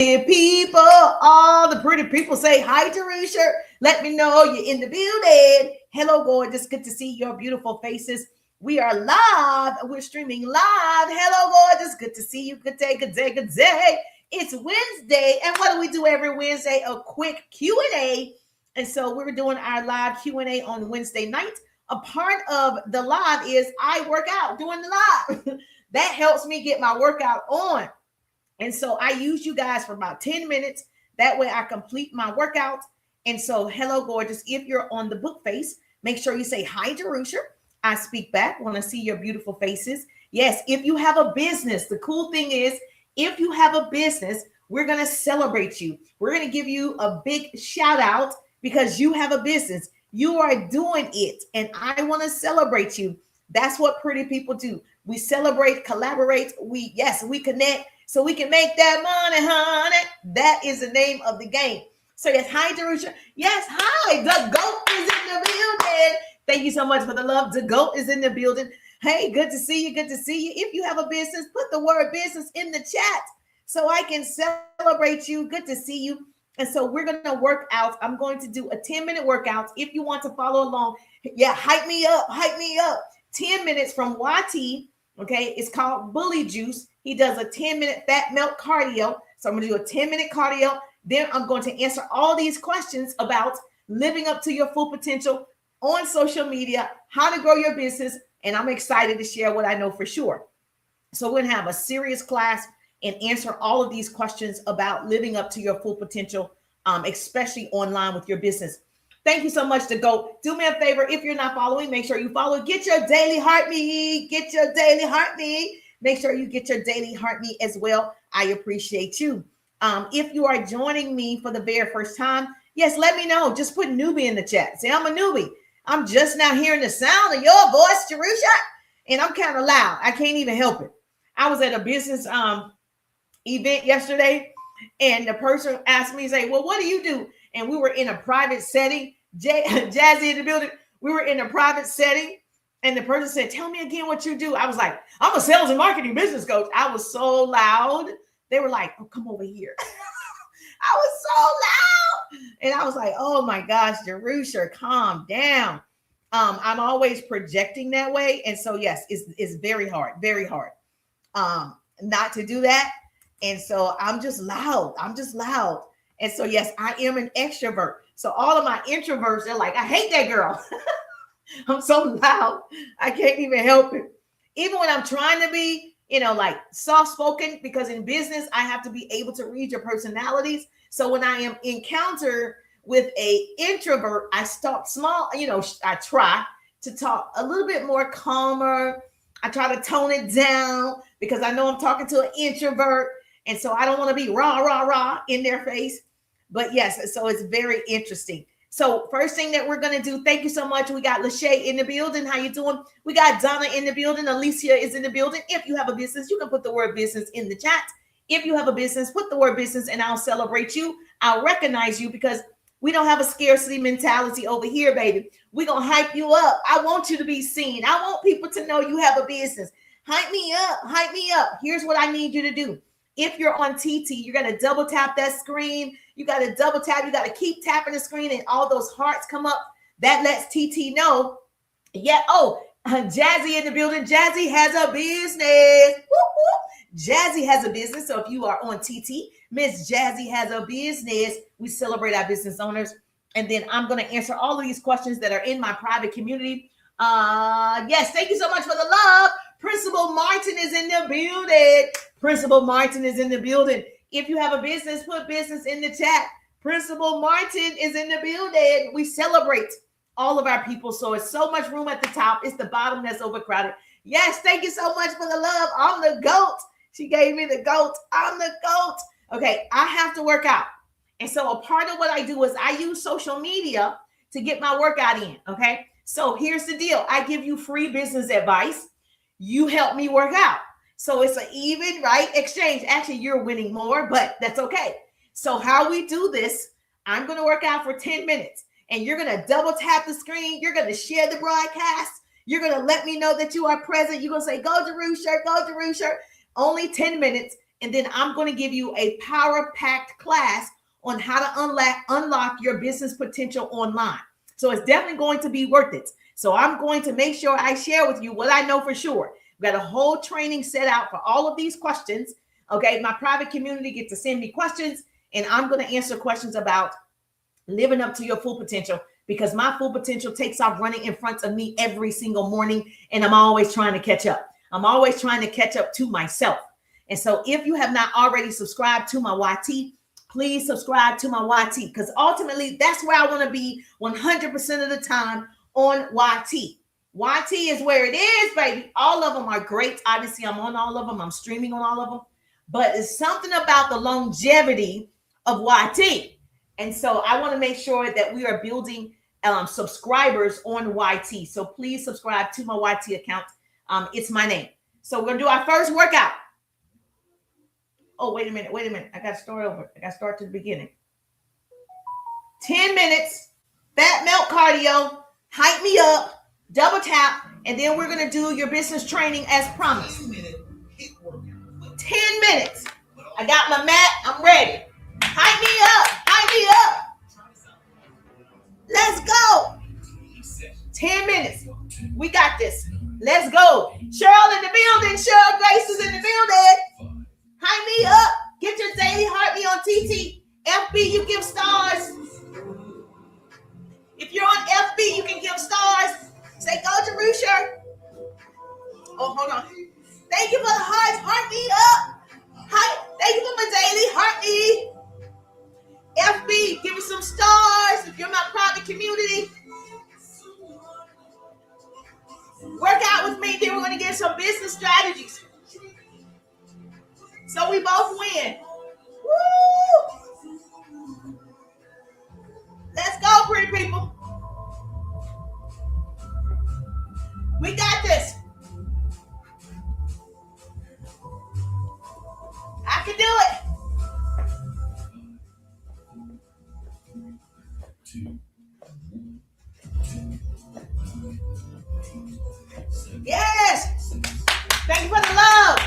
People, all the pretty people say hi, Teresa. Let me know you're in the building. Hello, gorgeous. Good to see your beautiful faces. We are live. We're streaming live. Hello, gorgeous. Good to see you. Good day, good day, good day. It's Wednesday, and what do we do every Wednesday? A quick Q&A. And so we're doing our live Q&A on Wednesday night. A part of the live is I work out doing the live. That helps me get my workout on. And so I use you guys for about 10 minutes. That way I complete my workout. And so, hello, gorgeous. If you're on the book face, make sure you say hi, Jerusha. I speak back. Want to see your beautiful faces. Yes, if you have a business, the cool thing is, if you have a business, we're going to celebrate you. We're going to give you a big shout out because you have a business. You are doing it. And I want to celebrate you. That's what pretty people do. We celebrate, collaborate. We connect so we can make that money, honey. That is the name of the game. So yes, hi, Jerusha. Yes, hi. The GOAT is in the building. Thank you so much for the love. The GOAT is in the building. Hey, good to see you. Good to see you. If you have a business, put the word business in the chat so I can celebrate you. Good to see you. And so we're going to work out. I'm going to do a 10-minute workout. If you want to follow along, hype me up. 10 minutes from YT. Okay, it's called Bully Juice. He does a 10-minute fat melt cardio. So I'm going to do a 10-minute cardio. Then I'm going to answer all these questions about living up to your full potential on social media, how to grow your business. And I'm excited to share what I know for sure. So we're going to have a serious class and answer all of these questions about living up to your full potential, especially online with your business. Thank you so much to go. Do me a favor. If you're not following, make sure you follow. Get your daily heartbeat. Get your daily heartbeat. Make sure you get your daily heartbeat as well. I appreciate you. If you are joining me for the very first time, yes, let me know. Just put newbie in the chat. Say, I'm a newbie. I'm just now hearing the sound of your voice, Jerusha. And I'm kind of loud. I can't even help it. I was at a business event yesterday, and the person asked me, say, well, what do you do? And we were in a private setting. Jazzy in the building. We were in a private setting. And the person said, tell me again what you do. I was like, I'm a sales and marketing business coach. I was so loud. They were like, oh, come over here. I was so loud. And I was like, oh my gosh, Jerusha, calm down. I'm always projecting that way. And so, yes, it's very hard not to do that. And so I'm just loud. And so, yes, I am an extrovert. So all of my introverts, they're like, I hate that girl. I'm so loud. I can't even help it. Even when I'm trying to be, like soft-spoken, because in business, I have to be able to read your personalities. So when I am encountered with a introvert, I start small, I try to talk a little bit more calmer. I try to tone it down because I know I'm talking to an introvert. And so I don't want to be rah in their face. But yes, so it's very interesting. So first thing that we're going to do, thank you so much. We got Lachey in the building. How you doing? We got Donna in the building. Alicia is in the building. If you have a business, you can put the word business in the chat. If you have a business, put the word business and I'll celebrate you. I'll recognize you because we don't have a scarcity mentality over here, baby. We're going to hype you up. I want you to be seen. I want people to know you have a business. Hype me up. Here's what I need you to do. If you're on TT, you're going to double tap that screen. You got to double tap. You got to keep tapping the screen and all those hearts come up. That lets TT know. Yeah. Oh, Jazzy in the building. Jazzy has a business. Woo-hoo. Jazzy has a business. So if you are on TT, Miss Jazzy has a business. We celebrate our business owners. And then I'm going to answer all of these questions that are in my private community. Yes. Thank you so much for the love. Principal Martin is in the building. Principal Martin is in the building. If you have a business, put business in the chat. Principal Martin is in the building. We celebrate all of our people. So it's so much room at the top. It's the bottom that's overcrowded. Yes, thank you so much for the love. I'm the GOAT. She gave me the GOAT. I'm the GOAT. Okay, I have to work out. And so a part of what I do is I use social media to get my workout in. Okay, so here's the deal. I give you free business advice. You help me work out. So it's an even, right, exchange. Actually, you're winning more, but that's okay. So how we do this, I'm going to work out for 10 minutes. And you're going to double tap the screen. You're going to share the broadcast. You're going to let me know that you are present. You're going to say, go Jerusha, go Jerusha. Only 10 minutes. And then I'm going to give you a power-packed class on how to unlock your business potential online. So it's definitely going to be worth it. So I'm going to make sure I share with you what I know for sure. We've got a whole training set out for all of these questions. Okay, my private community gets to send me questions, and I'm going to answer questions about living up to your full potential, because my full potential takes off running in front of me every single morning, and I'm always trying to catch up. I'm always trying to catch up to myself. And so if you have not already subscribed to my YT, please subscribe to my YT, because ultimately that's where I want to be 100% of the time, on YT. YT is where it is, baby. All of them are great. Obviously, I'm on all of them. I'm streaming on all of them. But it's something about the longevity of YT. And so I want to make sure that we are building subscribers on YT. So please subscribe to my YT account. It's my name. So we're going to do our first workout. Oh, wait a minute. I got to start over. I got to start to the beginning. 10 minutes, fat melt cardio, hype me up, double tap, and then we're going to do your business training as promised. 10 minutes. I got my mat. I'm ready. Hype me up. Let's go. 10 minutes. We got this. Let's go. Cheryl in the building. Cheryl Grace is in the building. Hype me up. Get your daily heartbeat on TT. FB, you give stars. If you're on FB, you can give stars. Say, go Jerusha. Oh, hold on. Thank you for the hearts. Heart me up. Hi. Thank you for my daily heartbeat. FB, give me some stars if you're in my private community. Work out with me. Then we're going to get some business strategies, so we both win. Woo! Let's go, pretty people. We got this. I can do it. Yes. Thank you for the love.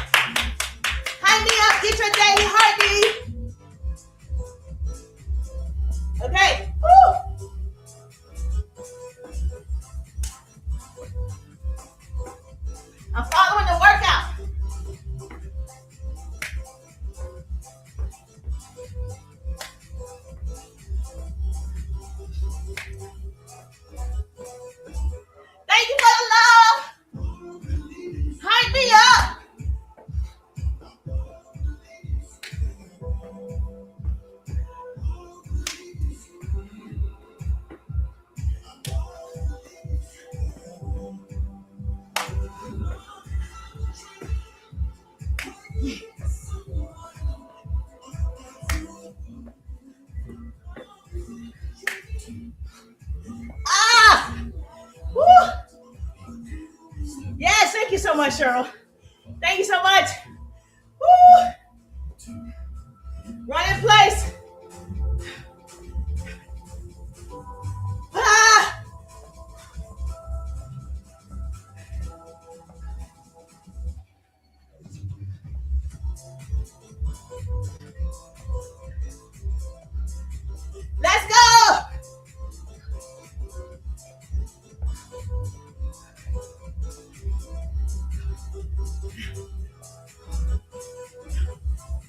Hype me up. Get your daily heartbeat. Okay. Woo. I'm following the workout. Thank you for the love. Hype me up. Yes, thank you so much, Cheryl. Thank you so much. Woo. Run in place. Let's go.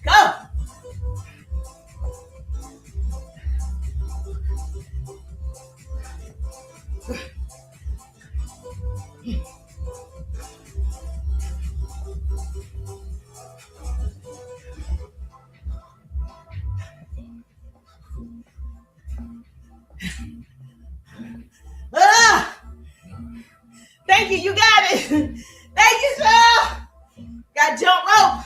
Go. Thank you. You got it. Thank you, sir. Got jump rope.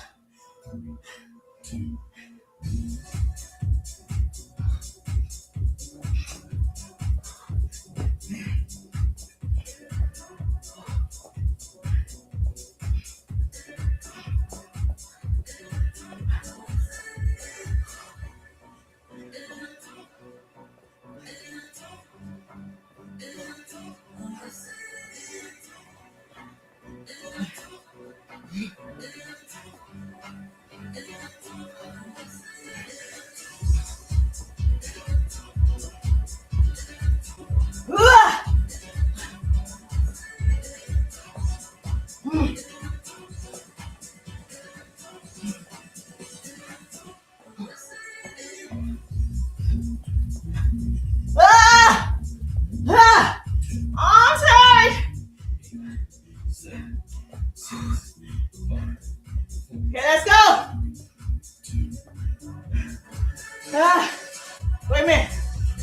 Wait a minute.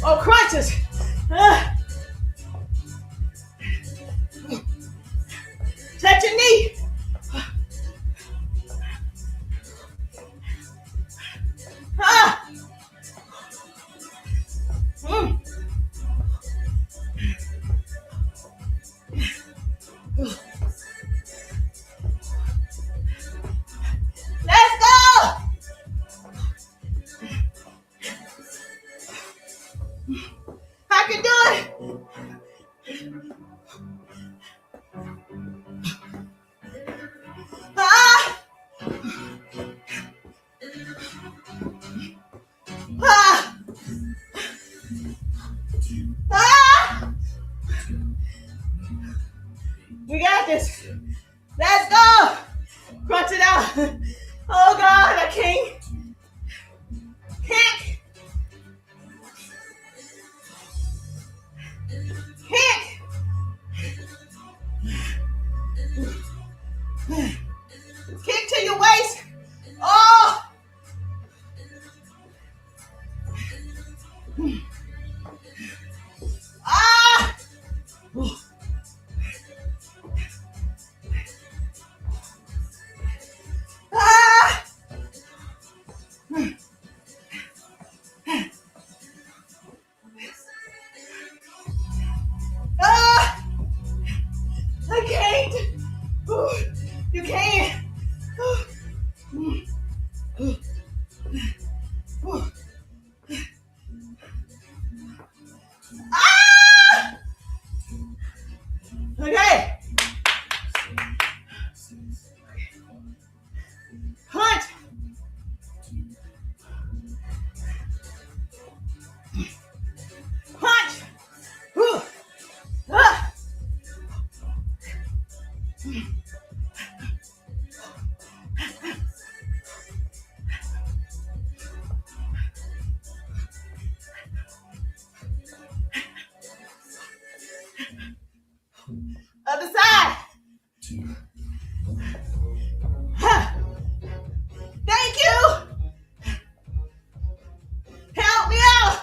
Oh, crunches. Touch your knee. Let's go. I can do it. Ah! Ah! Ah! We got this. Let's go. Crunch it out. Oh God, I can't. Kick. Kick. Kick to your waist. Oh. Ah. Ah. Ah. I can't. You can't. Ah! Okay. Punch. Punch. Ah. Other side. Thank you. Help me out.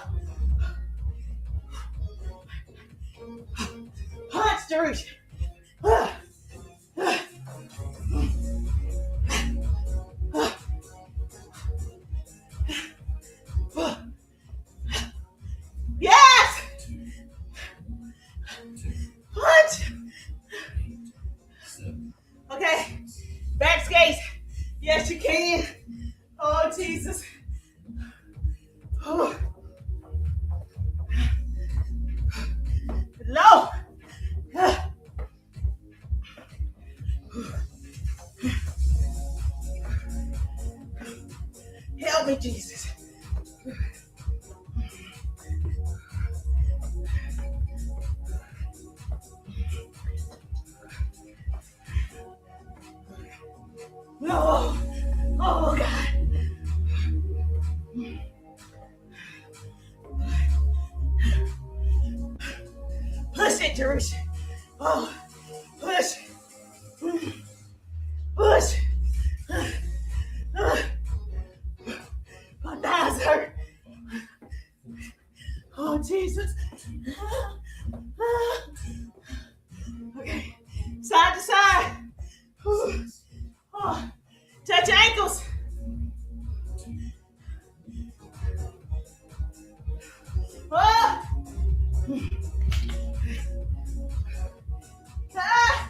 Punch, Dorisha. Yes. Punch. Okay. Back skates. Yes, you can. Oh, Jesus. Oh. Low. Help me, Jesus. No. Oh, God. Push it, Dorisha. Oh, push. Push. My thighs hurt. Oh, Jesus. Okay. Side to side. Oh. Touch your ankles. Oh. Ah.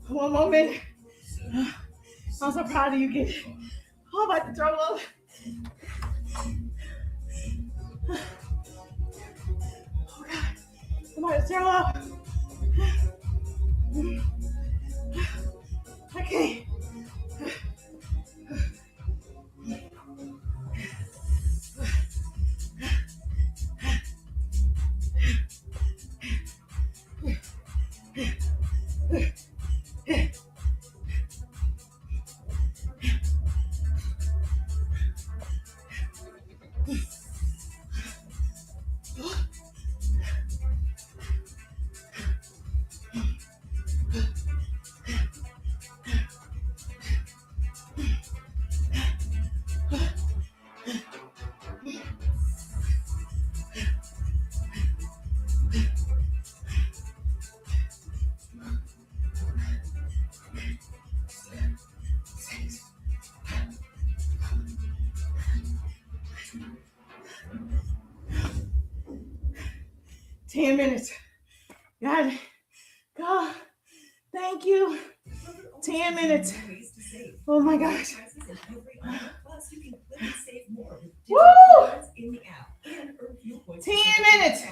One more minute. I'm so proud of you, kid. I'm about to throw up. to throw up. Okay. 10 minutes. God, thank you. 10 minutes. Oh my gosh. Woo! 10 minutes.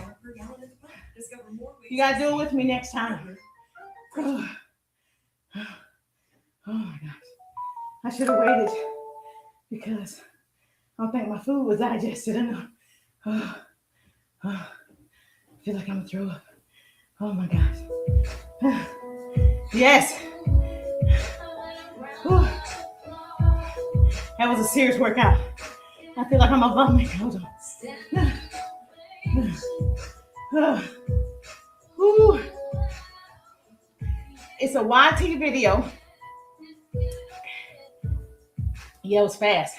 You gotta do it with me next time. Oh my gosh. I should have waited because I don't think my food was digested enough. I feel like I'm gonna throw up. Oh my gosh. Yes. Whew. That was a serious workout. I feel like I'm a vomit. Hold on. Whew. It's a YT video. Yeah, it was fast.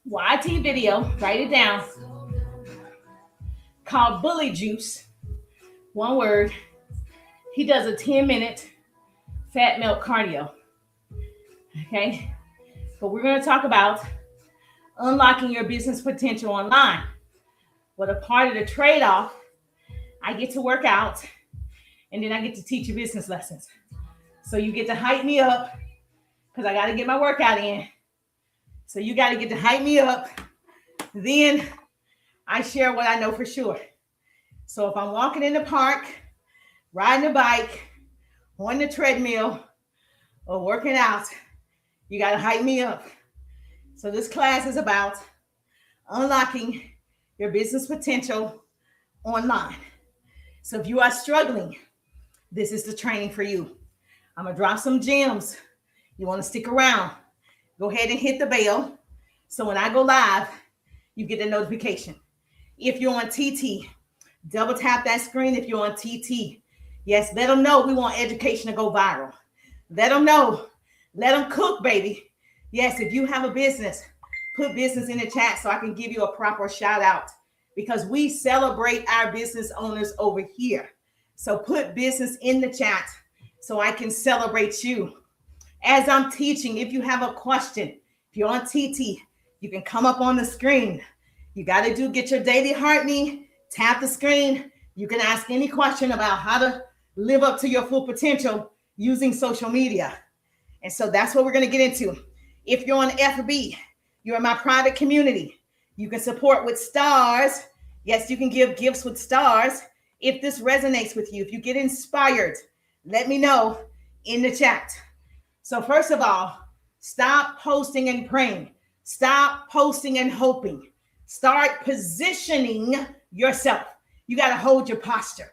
YT video, write it down, called Bully Juice. One word. He does a 10-minute fat melt cardio. Okay? But we're going to talk about unlocking your business potential online. What a part of the trade-off, I get to work out, and then I get to teach you business lessons. So you get to hype me up because I got to get my workout in. So you got to get to hype me up. Then I share what I know for sure. So if I'm walking in the park, riding a bike, on the treadmill, or working out, you got to hype me up. So this class is about unlocking your business potential online. So if you are struggling, this is the training for you. I'm going to drop some gems. You want to stick around, go ahead and hit the bell. So when I go live, you get a notification. If you're on TT, double tap that screen if you're on TT. Yes, let them know we want education to go viral. Let them know. Let them cook, baby. Yes, if you have a business, put business in the chat so I can give you a proper shout out because we celebrate our business owners over here. So put business in the chat so I can celebrate you. As I'm teaching, if you have a question, if you're on TT, you can come up on the screen. You got to get your daily heart knee, tap the screen. You can ask any question about how to live up to your full potential using social media. And so that's what we're going to get into. If you're on FB, you're in my private community. You can support with stars. Yes, you can give gifts with stars. If this resonates with you, if you get inspired, let me know in the chat. So first of all, stop posting and praying. Stop posting and hoping. Start positioning yourself. You got to hold your posture.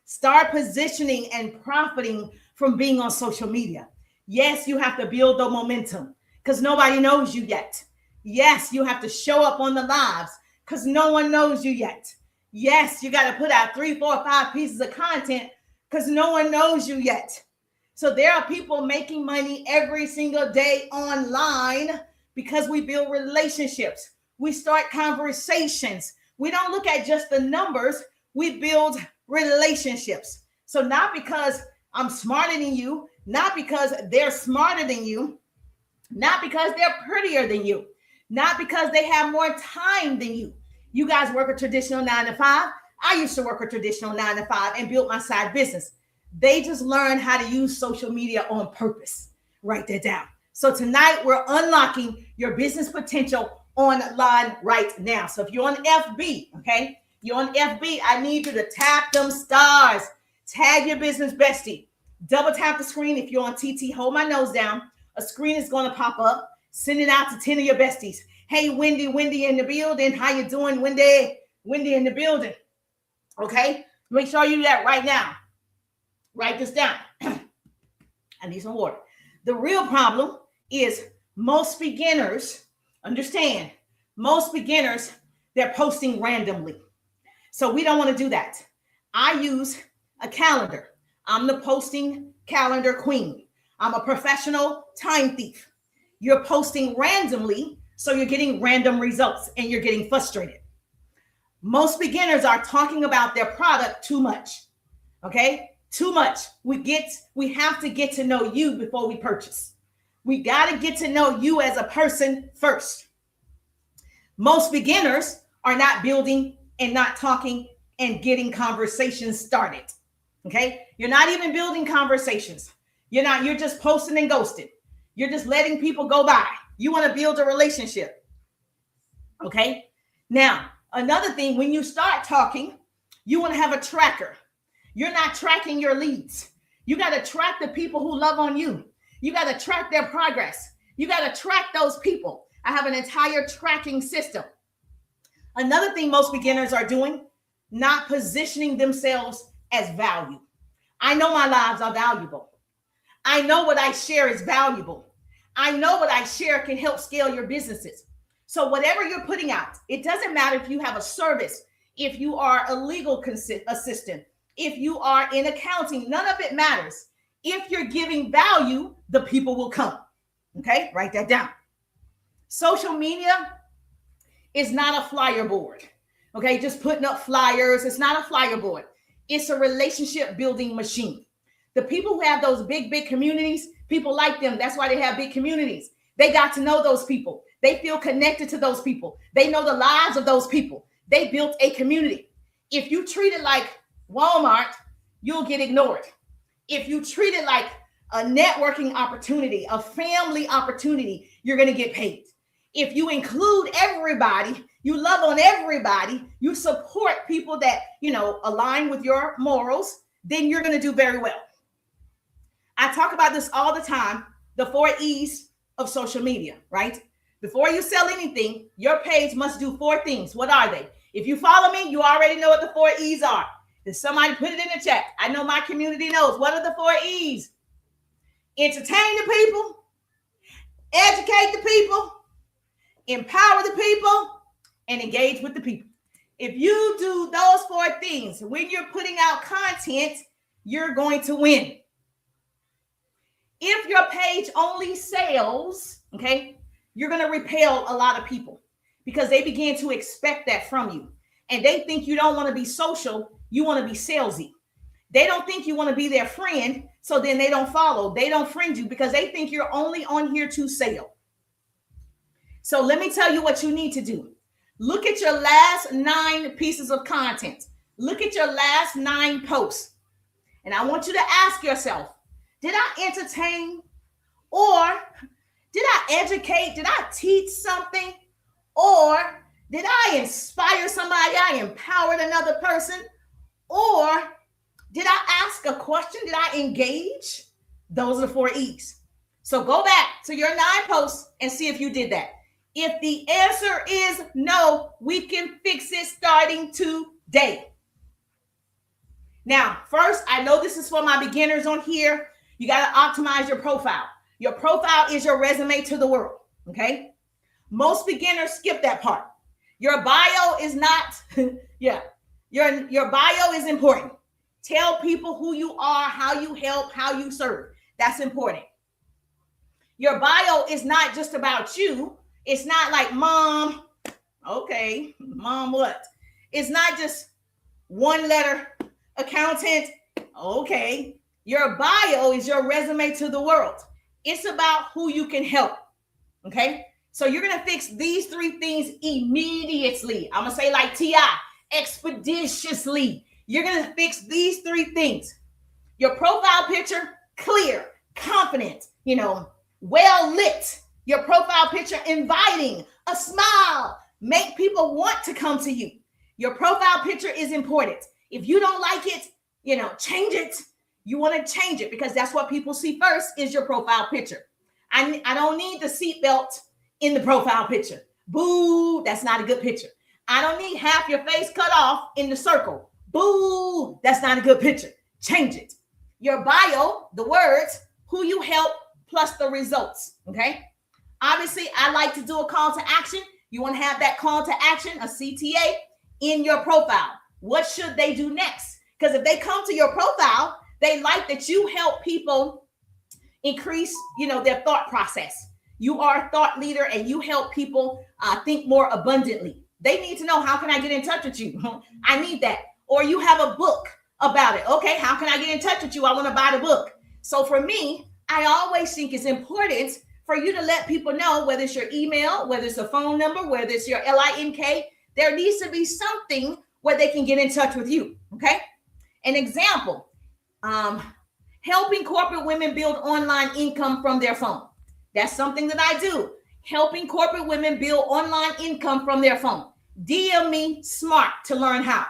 Start positioning and profiting from being on social media. Yes, you have to build the momentum because nobody knows you yet. Yes, you have to show up on the lives because no one knows you yet. Yes, you got to put out 3, 4, 5 pieces of content because no one knows you yet. So there are people making money every single day online because we build relationships. We start conversations. We don't look at just the numbers. We build relationships. So not because I'm smarter than you, not because they're smarter than you, not because they're prettier than you, not because they have more time than you. You guys work a traditional 9 to 5. I used to work a traditional 9 to 5 and built my side business. They just learned how to use social media on purpose. Write that down. So tonight we're unlocking your business potential online right now. So if you're on FB, okay, you're on FB, I need you to tap them stars. Tag your business bestie. Double tap the screen. If you're on TT, hold my nose down. A screen is going to pop up. Send it out to 10 of your besties. Hey, Wendy in the building. How you doing, Wendy? Wendy in the building. Okay? Make sure you do that right now. Write this down. I need some water. The real problem is most beginners, understand, most beginners, they're posting randomly. So we don't want to do that. I use a calendar. I'm the posting calendar queen. I'm a professional time thief. You're posting randomly, so you're getting random results and you're getting frustrated. Most beginners are talking about their product too much. Okay? Too much. We have to get to know you before we purchase. We got to get to know you as a person first. Most beginners are not building and not talking and getting conversations started. Okay? You're not even building conversations. You're just posting and ghosting. You're just letting people go by. You want to build a relationship. Okay? Now, another thing, when you start talking, you want to have a tracker. You're not tracking your leads. You got to track the people who love on you. You got to track their progress. You got to track those people. I have an entire tracking system. Another thing most beginners are doing, not positioning themselves as value. I know my lives are valuable. I know what I share is valuable. I know what I share can help scale your businesses. So whatever you're putting out, it doesn't matter if you have a service, if you are a legal assistant, if you are in accounting, none of it matters. If you're giving value, the people will come. Okay, write that down. Social media is not a flyer board. Okay, just putting up flyers. It's not a flyer board. It's a relationship building machine. The people who have those big communities, people like them. That's why they have big communities. They got to know those people. They feel connected to those people. They know the lives of those people. They built a community. If you treat it like Walmart, you'll get ignored. If you treat it like a networking opportunity, a family opportunity, you're going to get paid. If you include everybody, you love on everybody, you support people that, align with your morals, then you're going to do very well. I talk about this all the time, the 4 E's of social media, right? Before you sell anything, your page must do 4 things. What are they? If you follow me, you already know what the 4 E's are. Did somebody put it in the chat? I know my community knows. What are the 4 E's? Entertain the people, educate the people, empower the people, and engage with the people. If you do those 4 things, when you're putting out content, you're going to win. If your page only sells, okay, you're going to repel a lot of people because they begin to expect that from you. And they think you don't want to be social, you want to be salesy. They don't think you want to be their friend, so then they don't follow. They don't friend you because they think you're only on here to sell. So let me tell you what you need to do. Look at your last 9 pieces of content. Look at your last 9 posts. And I want you to ask yourself, did I entertain? Or did I educate? Did I teach something? Or did I inspire somebody? I empowered another person? Or did I ask a question? Did I engage? Those are the 4 E's. So go back to your 9 posts and see if you did that. If the answer is no, we can fix it starting today. Now, first, I know this is for my beginners on here. You got to optimize your profile. Your profile is your resume to the world, okay? Most beginners skip that part. Your bio is not, your bio is important. Tell people who you are, how you help, how you serve. That's important. Your bio is not just about you. It's not like mom. Okay, mom what? It's not just 1 letter accountant. Okay. Your bio is your resume to the world. It's about who you can help. Okay. So you're going to fix these 3 things immediately. I'm going to say like T.I., expeditiously. You're going to fix these 3 things. Your profile picture, clear, confident, well lit. Your profile picture, inviting, a smile, make people want to come to you. Your profile picture is important. If you don't like it, change it. You want to change it because that's what people see first is your profile picture. I don't need the seatbelt in the profile picture. Boo, that's not a good picture. I don't need half your face cut off in the circle. Boo, that's not a good picture. Change it. Your bio, the words, who you help, plus the results, okay? Obviously, I like to do a call to action. You want to have that call to action, a CTA, in your profile. What should they do next? Because if they come to your profile, they like that you help people increase, their thought process. You are a thought leader and you help people think more abundantly. They need to know, how can I get in touch with you? I need that. Or you have a book about it. Okay, how can I get in touch with you? I want to buy the book. So for me, I always think it's important for you to let people know, whether it's your email, whether it's a phone number, whether it's your LINK, there needs to be something where they can get in touch with you, okay? An example, helping corporate women build online income from their phone. That's something that I do. Helping corporate women build online income from their phone. DM me SMART to learn how.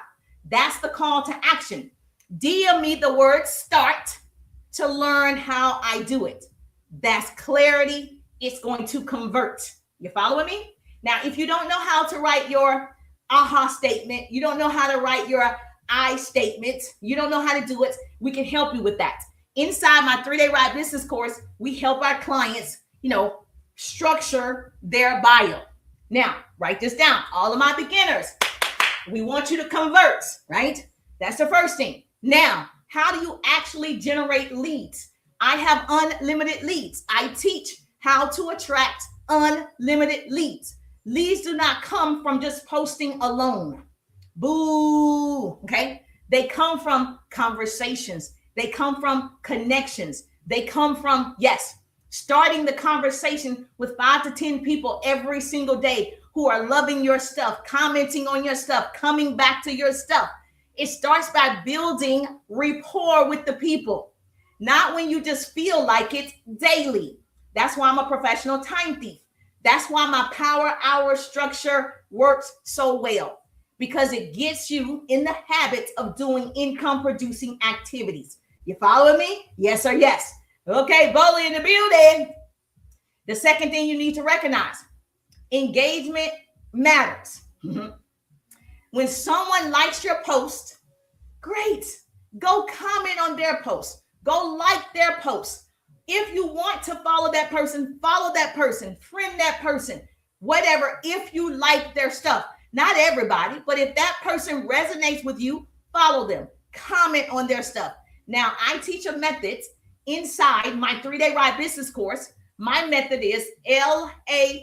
That's the call to action. DM me the word START to learn how I do it. That's clarity. It's going to convert. You following me? Now, if you don't know how to write your aha statement, you don't know how to write your I statement, you don't know how to do it, we can help you with that. Inside my 3-day Ride Business course, we help our clients, structure their bio. Now, write this down. All of my beginners, we want you to convert, right? That's the first thing. Now, how do you actually generate leads? I have unlimited leads. I teach how to attract unlimited leads. Leads do not come from just posting alone. Boo, okay? They come from conversations. They come from connections. They come from, starting the conversation with 5 to 10 people every single day who are loving your stuff, commenting on your stuff, coming back to your stuff. It starts by building rapport with the people, not when you just feel like it daily. That's why I'm a professional time thief. That's why my power hour structure works so well, because it gets you in the habit of doing income producing activities. You following me? Yes or yes? Okay, Bully in the building. The second thing you need to recognize, engagement matters. When someone likes your post, great. Go comment on their post. Go like their post. If you want to follow that person, friend that person, whatever, if you like their stuff. Not everybody, but if that person resonates with you, follow them. Comment on their stuff. Now, I teach a method inside my 3-day Ride Business course. My method is LACAM.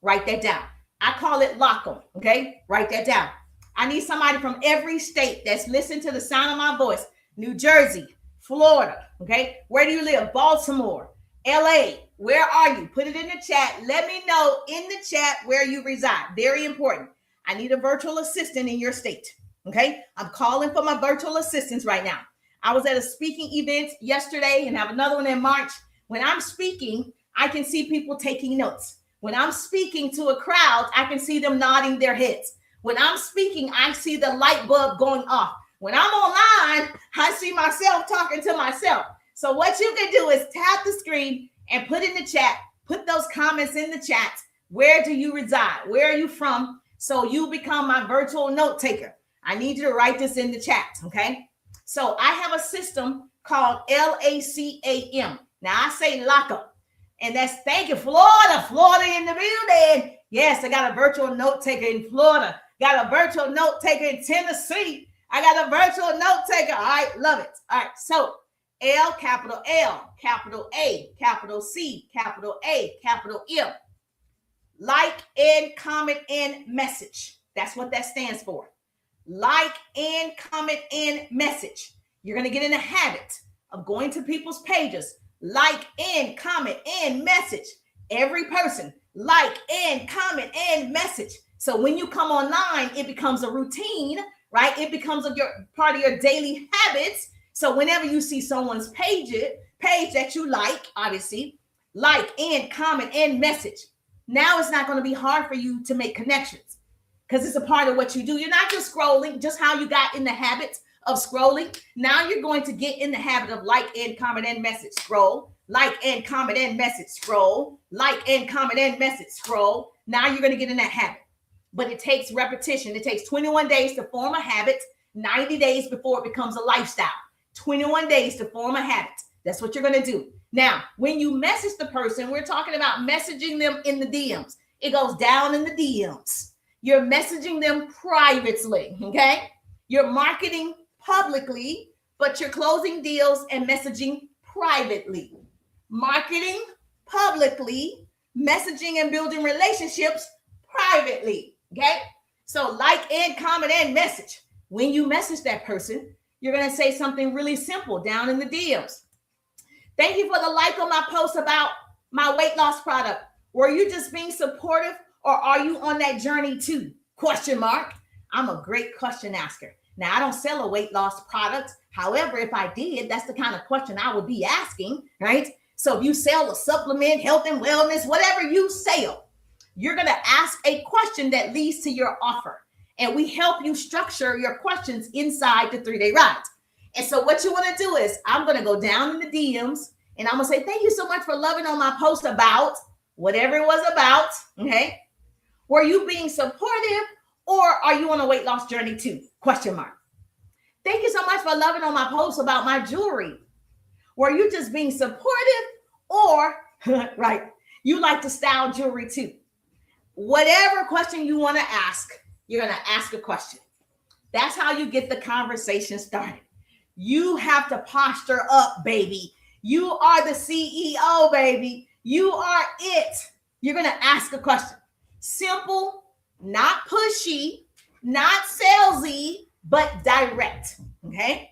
Write that down. I call it LACAM, okay? Write that down. I need somebody from every state that's listening to the sound of my voice. New Jersey, Florida, okay? Where do you live? Baltimore, LA. Where are you? Put it in the chat. Let me know in the chat where you reside. Very important. I need a virtual assistant in your state, okay? I'm calling for my virtual assistants right now. I was at a speaking event yesterday and have another one in March. When I'm speaking, I can see people taking notes. When I'm speaking to a crowd, I can see them nodding their heads. When I'm speaking, I see the light bulb going off. When I'm online, I see myself talking to myself. So what you can do is tap the screen and put in the chat, put those comments in the chat. Where do you reside? Where are you from? So you become my virtual note taker. I need you to write this in the chat, okay? So I have a system called LACAM. Now I say lockup, and that's, thank you, Florida in the building. Yes, I got a virtual note taker in Florida. Got a virtual note taker in Tennessee. I got a virtual note taker. All right, love it. All right, so L, capital A, capital C, capital A, capital M. Like and comment and message. That's what that stands for. Like and comment and message. You're going to get in the habit of going to people's pages. Like and comment and message. Every person. Like and comment and message. So when you come online, it becomes a routine, right? It becomes part of your daily habits. So whenever you see someone's page that you like, obviously, like and comment and message. Now it's not going to be hard for you to make connections because it's a part of what you do. You're not just scrolling, just how you got in the habit of scrolling. Now you're going to get in the habit of like and comment and message, scroll, like and comment and message, scroll, like and comment and message, scroll. Now you're going to get in that habit. But it takes repetition. It takes 21 days to form a habit, 90 days before it becomes a lifestyle. 21 days to form a habit. That's what you're going to do. Now, when you message the person, we're talking about messaging them in the DMs. It goes down in the DMs. You're messaging them privately, okay? You're marketing publicly, but you're closing deals and messaging privately. Marketing publicly, messaging and building relationships privately, okay? So like and comment and message. When you message that person, you're going to say something really simple down in the DMs. Thank you for the like on my post about my weight loss product. Were you just being supportive or are you on that journey too? Question mark. I'm a great question asker. Now, I don't sell a weight loss product. However, if I did, that's the kind of question I would be asking, right? So if you sell a supplement, health and wellness, whatever you sell, you're going to ask a question that leads to your offer. And we help you structure your questions inside the 3-day ride. And so what you want to do is I'm going to go down in the DMs and I'm going to say, thank you so much for loving on my post about whatever it was about. Okay. Were you being supportive or are you on a weight loss journey too? Question mark. Thank you so much for loving on my post about my jewelry. Were you just being supportive or, right, you like to style jewelry too? Whatever question you want to ask, you're going to ask a question. That's how you get the conversation started. You have to posture up, baby. You are the CEO, baby. You are it. You're going to ask a question. Simple, not pushy, not salesy, but direct. Okay?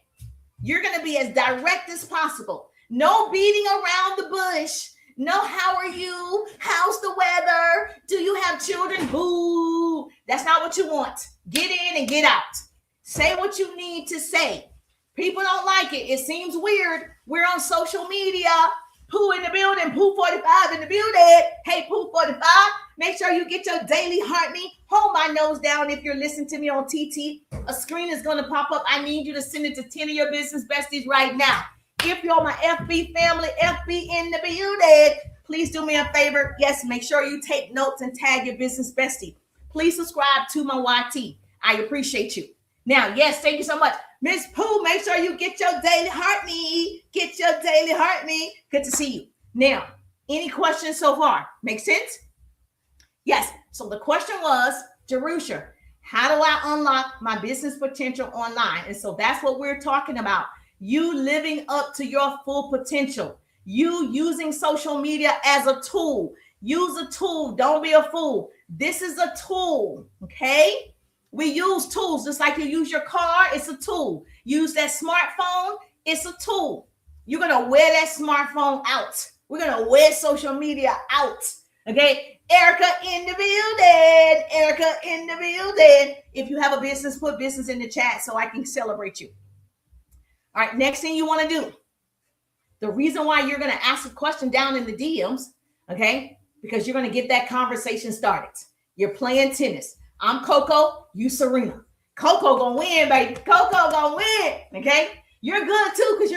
You're going to be as direct as possible. No beating around the bush. No, how are you? How's the weather? Do you have children? Boo. That's not what you want. Get in and get out. Say what you need to say. People don't like it. It seems weird. We're on social media. Pooh in the building. Pooh 45 in the building. Hey, Pooh 45. Make sure you get your daily heartbeat. Hold my nose down if you're listening to me on TT. A screen is going to pop up. I need you to send it to 10 of your business besties right now. If you're my FB family, FB in the building, please do me a favor. Yes, make sure you take notes and tag your business bestie. Please subscribe to my YT. I appreciate you. Now, yes, thank you so much. Miss Pooh, make sure you get your daily heartbeat. Get your daily heartbeat. Good to see you. Now, any questions so far? Make sense? Yes. So the question was, Jerusha, how do I unlock my business potential online? And so that's what we're talking about. You living up to your full potential. You using social media as a tool. Use a tool. Don't be a fool. This is a tool, okay? We use tools just like you use your car. It's a tool. Use that smartphone. It's a tool. You're going to wear that smartphone out. We're going to wear social media out, okay? Erica in the building. Erica in the building. If you have a business, put business in the chat so I can celebrate you. All right, next thing you want to do. The reason why you're going to ask a question down in the DMs, okay, because you're going to get that conversation started. You're playing tennis. I'm Coco, you Serena. Coco gonna win, baby. Coco gonna win, okay? You're good too because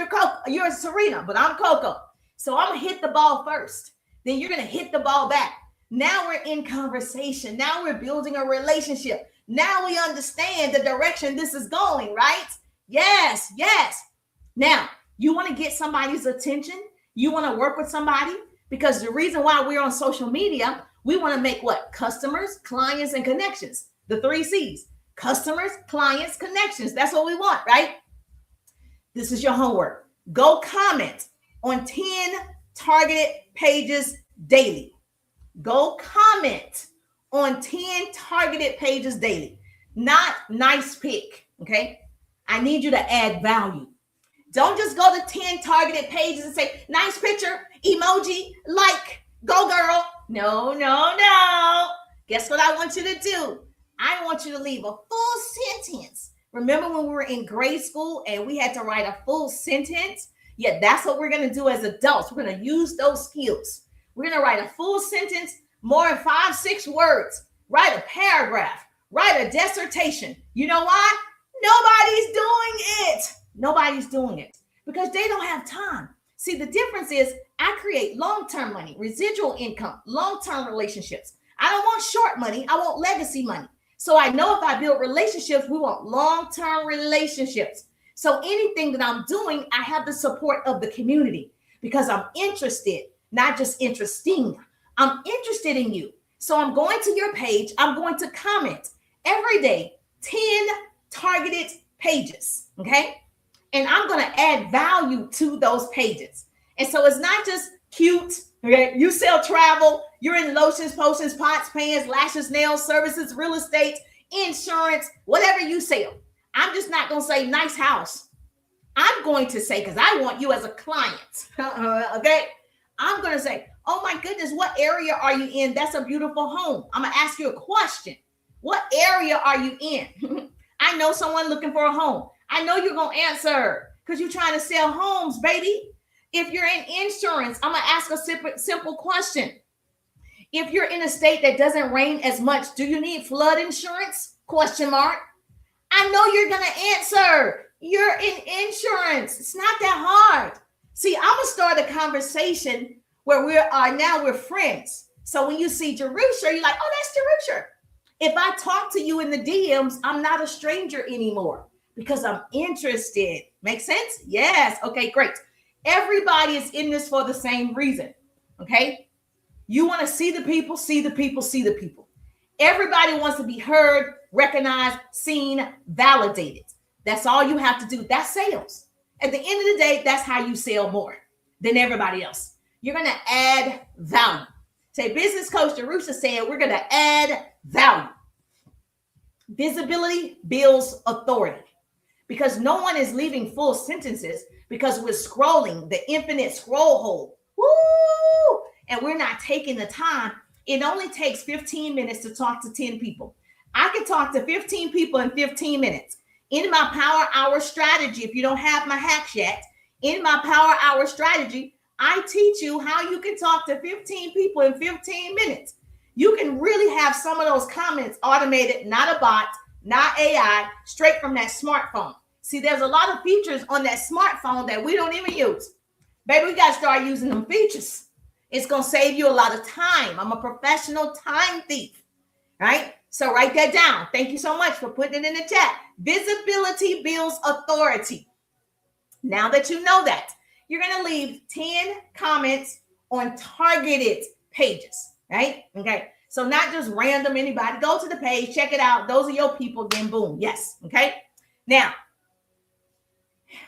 you're Serena, but I'm Coco. So I'm gonna hit the ball first. Then you're gonna hit the ball back. Now we're in conversation. Now we're building a relationship. Now we understand the direction this is going, right? Yes, yes. Now, you want to get somebody's attention. You want to work with somebody because the reason why we're on social media, we want to make what? Customers, clients, and connections. The 3 C's. Customers, clients, connections. That's what we want, right? This is your homework. Go comment on 10 targeted pages daily. Go comment on 10 targeted pages daily. Not nice pic, okay? I need you to add value. Don't just go to 10 targeted pages and say, nice picture, emoji, like, go girl. No, no, no. Guess what I want you to do? I want you to leave a full sentence. Remember when we were in grade school and we had to write a full sentence? Yeah, that's what we're going to do as adults. We're going to use those skills. We're going to write a full sentence, more than 5, 6 words. Write a paragraph. Write a dissertation. You know why? Nobody's doing it. Nobody's doing it because they don't have time. See, the difference is I create long-term money, residual income, long-term relationships. I don't want short money. I want legacy money. So I know if I build relationships, we want long-term relationships. So anything that I'm doing, I have the support of the community because I'm interested, not just interesting. I'm interested in you. So I'm going to your page. I'm going to comment every day, 10 targeted pages. Okay. And I'm going to add value to those pages. And so it's not just cute. Okay. You sell travel. You're in lotions, potions, pots, pans, lashes, nails, services, real estate, insurance, whatever you sell. I'm just not going to say nice house. I'm going to say, because I want you as a client. Okay. I'm going to say, oh my goodness, what area are you in? That's a beautiful home. I'm going to ask you a question. What area are you in? I know someone looking for a home. I know you're going to answer because you're trying to sell homes, baby. If you're in insurance, I'm going to ask a simple question. If you're in a state that doesn't rain as much, do you need flood insurance? Question mark. I know you're going to answer. You're in insurance. It's not that hard. See, I'm going to start a conversation where we're friends. So when you see Jerusha, you're like, oh, that's Jerusha. If I talk to you in the DMs, I'm not a stranger anymore because I'm interested. Make sense? Yes. Okay, great. Everybody is in this for the same reason. Okay. You want to see the people, see the people, see the people. Everybody wants to be heard, recognized, seen, validated. That's all you have to do. That's sales. At the end of the day, that's how you sell more than everybody else. You're going to add value. Say, business coach Jerusha said, we're going to add value. Visibility builds authority because no one is leaving full sentences because we're scrolling the infinite scroll hole. Woo! And we're not taking the time. It only takes 15 minutes to talk to 10 people. I can talk to 15 people in 15 minutes. In my Power Hour strategy, if you don't have my hacks yet, in my Power Hour strategy, I teach you how you can talk to 15 people in 15 minutes. You can really have some of those comments automated, not a bot, not AI, straight from that smartphone. See, there's a lot of features on that smartphone that we don't even use. Baby, we got to start using them features. It's going to save you a lot of time. I'm a professional time thief, right? So write that down. Thank you so much for putting it in the chat. Visibility builds authority. Now that you know that, you're going to leave 10 comments on targeted pages, right? Okay. So not just random anybody. Go to the page, check it out. Those are your people. Then boom. Yes. Okay. Now,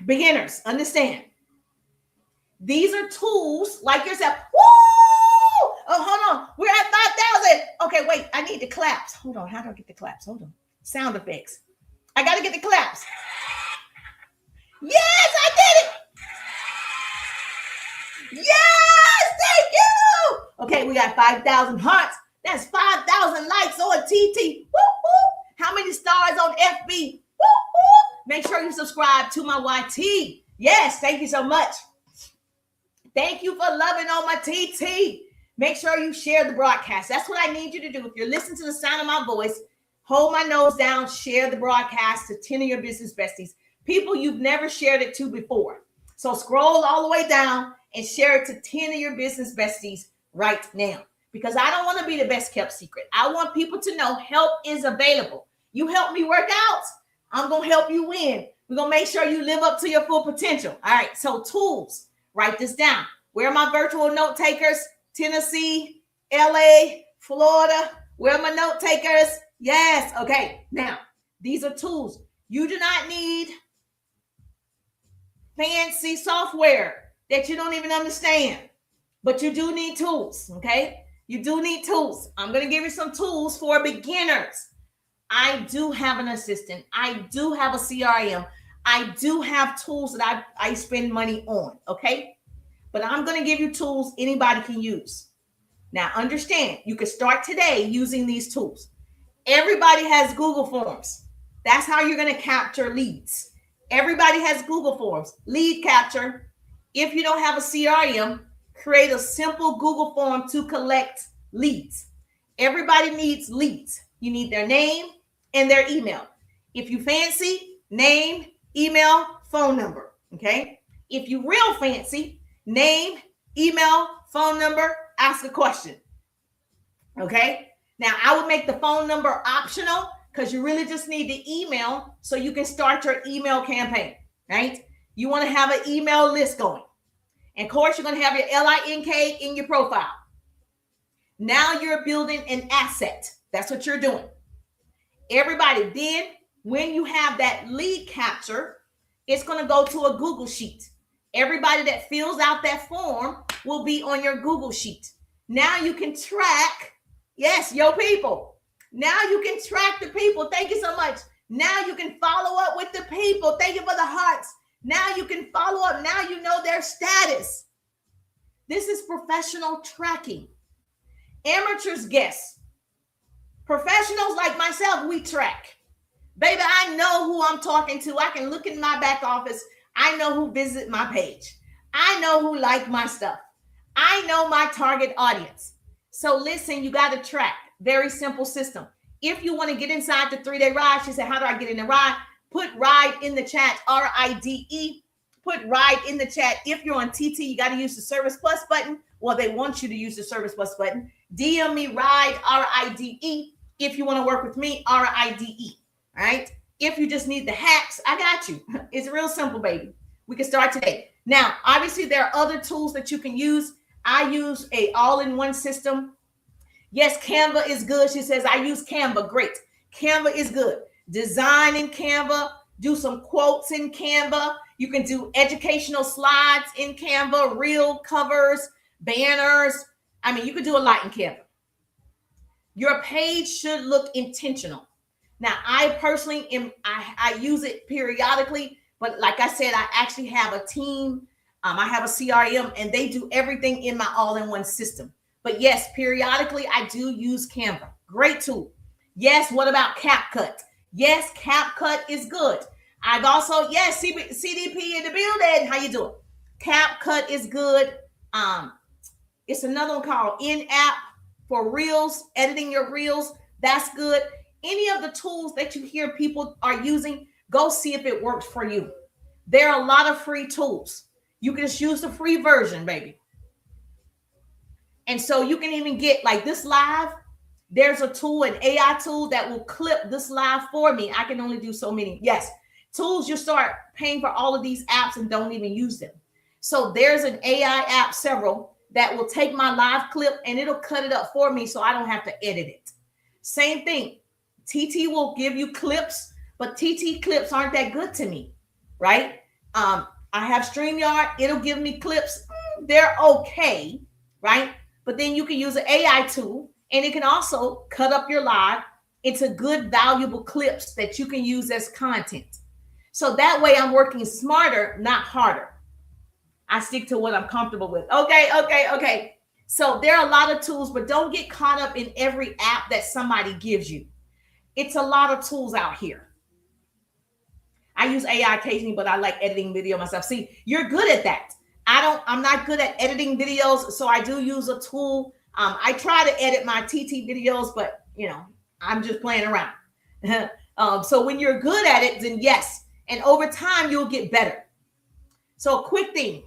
beginners, understand. These are tools like yourself. Woo! Oh, hold on. We're at 5,000. Okay, wait. I need the claps. Hold on. How do I get the claps? Hold on. Sound effects. I got to get the claps. Yes, I did it. Yes, thank you. Okay, we got 5,000 hearts. That's 5,000 likes on TT. Woo, woo. How many stars on FB? Woo, woo. Make sure you subscribe to my YT. Yes, thank you so much. Thank you for loving on my TT. Make sure you share the broadcast. That's what I need you to do. If you're listening to the sound of my voice, hold my nose down, share the broadcast to 10 of your business besties, people you've never shared it to before. So scroll all the way down and share it to 10 of your business besties right now. Because I don't want to be the best kept secret. I want people to know help is available. You help me work out, I'm going to help you win. We're going to make sure you live up to your full potential. All right, so tools. Write this down. Where are my virtual note takers? Tennessee, LA, Florida. Where are my note takers? Yes. Okay. Now, these are tools. You do not need fancy software that you don't even understand, but you do need tools. Okay. You do need tools. I'm going to give you some tools for beginners. I do have an assistant. I do have a CRM. I do have tools that I spend money on. Okay. But I'm going to give you tools anybody can use. Now, understand, you can start today using these tools. Everybody has Google Forms. That's how you're going to capture leads. Everybody has Google Forms. Lead capture. If you don't have a CRM, create a simple Google form to collect leads. Everybody needs leads. You need their name and their email. If you fancy, name, email, phone number. Okay. If you real fancy, name, email, phone number, ask a question. Okay. Now I would make the phone number optional because you really just need the email so you can start your email campaign, right? You want to have an email list going. And of course, you're going to have your LINK in your profile. Now you're building an asset. That's what you're doing. Everybody, then when you have that lead capture, it's going to go to a Google Sheet. Everybody that fills out that form will be on your Google Sheet. Now you can track, yes, your people. Now you can track the people. Thank you so much. Now you can follow up with the people. Thank you for the hearts. Now you can follow up. Now you know their status. This is professional tracking. Amateurs guess. Professionals like myself, we track. Baby, I know who I'm talking to. I can look in my back office. I know who visit my page. I know who like my stuff. I know my target audience. So listen, you got to track. Very simple system. If you want to get inside the 3-day ride, she said, how do I get in the ride? Put ride in the chat, RIDE. Put ride in the chat. If you're on TT, you got to use the Service Plus button. Well, they want you to use the Service Plus button. DM me ride, RIDE. If you want to work with me, RIDE. All right. If you just need the hacks, I got you. It's real simple, baby. We can start today. Now, obviously, there are other tools that you can use. I use a all-in-one system. Yes, Canva is good. She says, I use Canva. Great. Canva is good. Design in Canva. Do some quotes in Canva. You can do educational slides in Canva, reel covers, banners. I mean, you can do a lot in Canva. Your page should look intentional. Now, I personally I use it periodically, but like I said, I actually have a team. I have a CRM and they do everything in my all-in-one system. But yes, periodically I do use Canva. Great tool. Yes, what about CapCut? Yes, CapCut is good. I've also, yes, CDP in the building. How you doing? CapCut is good. It's another one called In-App for Reels, editing your Reels. That's good. Any of the tools that you hear people are using, go see if it works for you. There are a lot of free tools. You can just use the free version, baby. And so you can even get like this live. There's a tool, an AI tool that will clip this live for me. I can only do so many. Yes, tools, you start paying for all of these apps and don't even use them. So there's an AI app, several, that will take my live clip and it'll cut it up for me so I don't have to edit it. Same thing. TT will give you clips, but TT clips aren't that good to me, right? I have StreamYard. It'll give me clips. They're okay, right? But then you can use an AI tool and it can also cut up your live into good, valuable clips that you can use as content. So that way I'm working smarter, not harder. I stick to what I'm comfortable with. Okay. So there are a lot of tools, but don't get caught up in every app that somebody gives you. It's a lot of tools out here. I use AI occasionally, but I like editing video myself. See, you're good at that. I'm not good at editing videos, so I do use a tool. I try to edit my TT videos, but I'm just playing around. So when you're good at it, then yes. And over time, you'll get better. So a quick thing.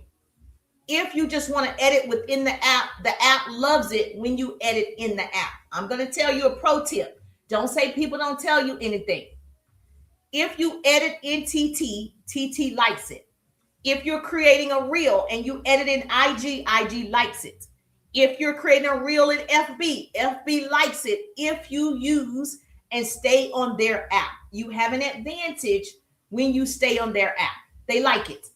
If you just want to edit within the app loves it when you edit in the app. I'm going to tell you a pro tip. Don't say people don't tell you anything. If you edit in TT, TT likes it. If you're creating a reel and you edit in IG, IG likes it. If you're creating a reel in FB, FB likes it if you use and stay on their app. You have an advantage when you stay on their app. They like it.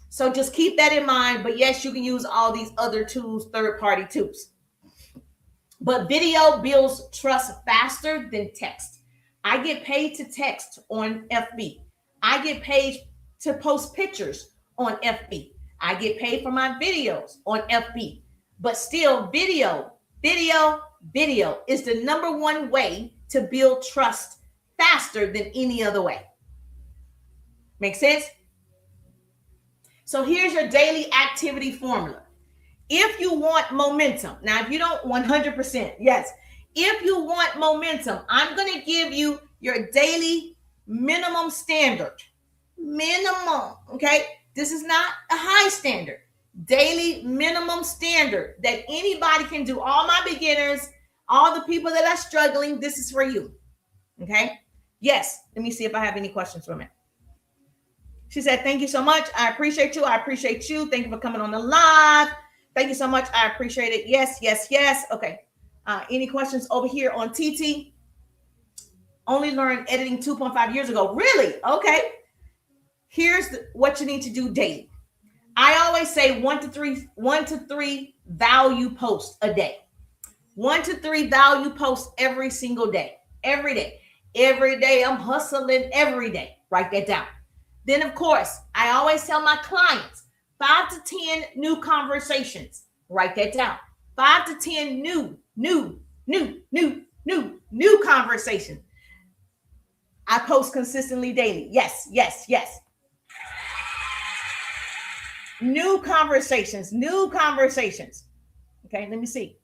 So just keep that in mind. But yes, you can use all these other tools, third-party tools. But video builds trust faster than text. I get paid to text on FB. I get paid to post pictures on FB. I get paid for my videos on FB. But still, video is the number one way to build trust faster than any other way. Make sense? So here's your daily activity formula. If you want momentum, now if you don't 100%, yes. If you want momentum, I'm going to give you your daily minimum standard. Minimum, okay? This is not a high standard. Daily minimum standard that anybody can do. All my beginners, all the people that are struggling, this is for you. Okay? Yes. Let me see if I have any questions from it. She said, thank you so much. I appreciate you. I appreciate you. Thank you for coming on the live. Thank you so much. I appreciate it. Yes, yes, yes. Okay. Any questions over here on TT? Only learned editing 2.5 years ago. Really? Okay. Here's what you need to do daily. I always say 1 to 3 value posts a day. 1 to 3 value posts every single day. Every day. Every day I'm hustling every day. Write that down. Then, of course, I always tell my clients 5 to 10 new conversations. Write that down. 5 to 10 new conversations. I post consistently daily. Yes, yes, yes. New conversations. Okay, let me see.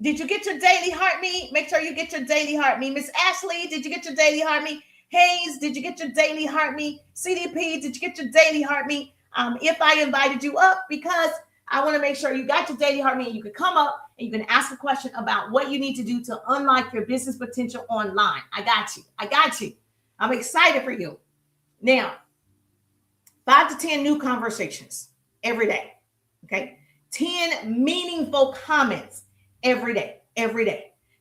Did you get your daily heartbeat? Make sure you get your daily heartbeat. Miss Ashley, did you get your daily heartbeat? Hayes, did you get your daily heartbeat? CDP, did you get your daily heartbeat? If I invited you up, because I want to make sure you got your daily heartbeat and you can come up and you can ask a question about what you need to do to unlock your business potential online. I got you. I'm excited for you. Now, 5 to 10 new conversations every day. Okay. 10 meaningful comments every day.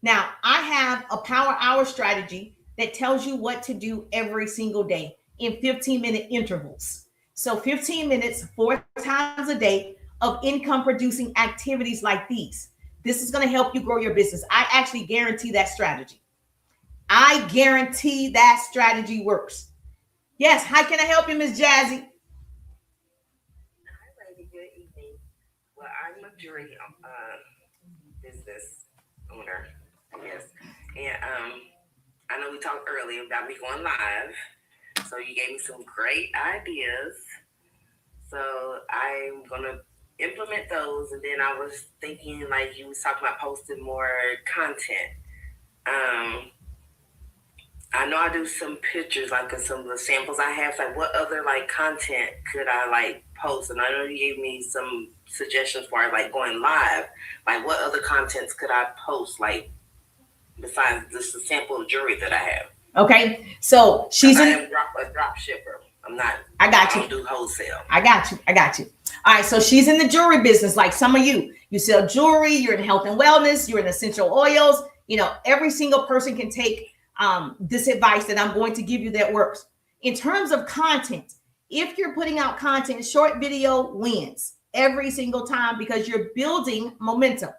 Now, I have a power hour strategy that tells you what to do every single day in 15-minute intervals. So 15 minutes, 4 times a day of income producing activities like these. This is going to help you grow your business. I actually guarantee that strategy. I guarantee that strategy works. Yes. How can I help you, Miss Jazzy? Hi, lady. Good evening. Well, I'm a jewelry business owner, I guess. And I know we talked earlier about me going live. So you gave me some great ideas. So I'm going to implement those. And then I was thinking, like you was talking about posting more content. I know I do some pictures, like some of the samples I have. Like, what other like content could I like post? And I know you gave me some suggestions for like going live. Like, what other contents could I post? Like, besides just a sample of jewelry that I have. Okay, so she's I am a drop shipper. I'm not. I got you. I don't do wholesale. I got you. All right, so she's in the jewelry business, like some of you. You sell jewelry. You're in health and wellness. You're in essential oils. You know, every single person can take this advice that I'm going to give you that works. In terms of content, if you're putting out content, short video wins every single time because you're building momentum.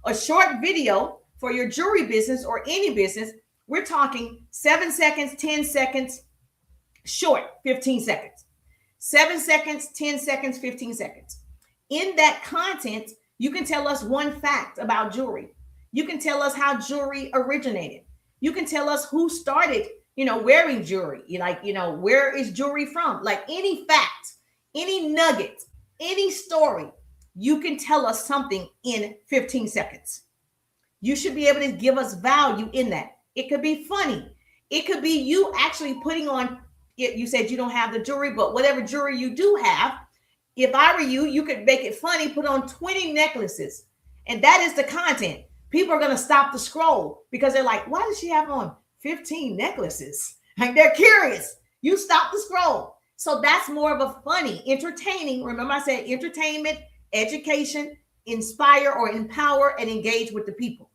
A short video for your jewelry business or any business, we're talking 7 seconds, 10 seconds, short, 15 seconds. 7 seconds, 10 seconds, 15 seconds. In that content, you can tell us one fact about jewelry. You can tell us how jewelry originated. You can tell us who started, wearing jewelry. Where is jewelry from? Like any fact, any nugget, any story, you can tell us something in 15 seconds. You should be able to give us value in that. It could be funny. It could be you actually putting on, you said you don't have the jewelry, but whatever jewelry you do have, if I were you, you could make it funny, put on 20 necklaces. And that is the content. People are going to stop the scroll because they're like, why does she have on 15 necklaces? Like they're curious. You stop the scroll. So that's more of a funny, entertaining. Remember I said entertainment, education, inspire or empower and engage with the people.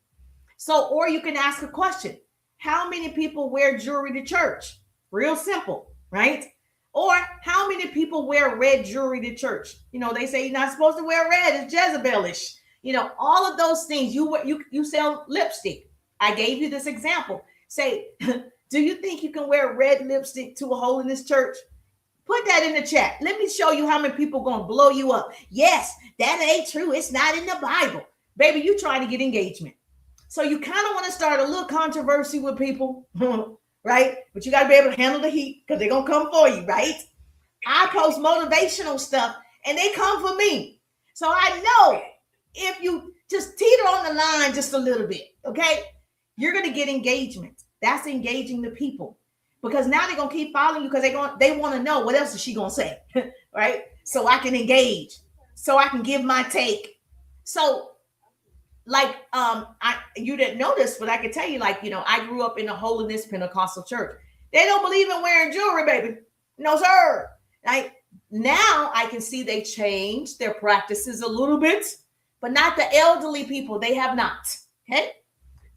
So, or you can ask a question. How many people wear jewelry to church? Real simple, right? Or how many people wear red jewelry to church? They say you're not supposed to wear red. It's Jezebelish. All of those things. You sell lipstick. I gave you this example. Say, do you think you can wear red lipstick to a holiness church? Put that in the chat. Let me show you how many people are going to blow you up. Yes, that ain't true. It's not in the Bible. Baby, you trying to get engagement. So you kind of want to start a little controversy with people, right? But you got to be able to handle the heat because they're going to come for you, right? I post motivational stuff and they come for me. So I know if you just teeter on the line just a little bit, okay, you're going to get engagement. That's engaging the people. because now they're gonna keep following you because they want to know what else is she gonna say, right? So I can engage, so I can give my take. So like you didn't know this, but I can tell you, like, I grew up in a holiness Pentecostal church. They don't believe in wearing jewelry, baby. No, sir. Like now I can see they changed their practices a little bit, but not the elderly people. They have not. Okay.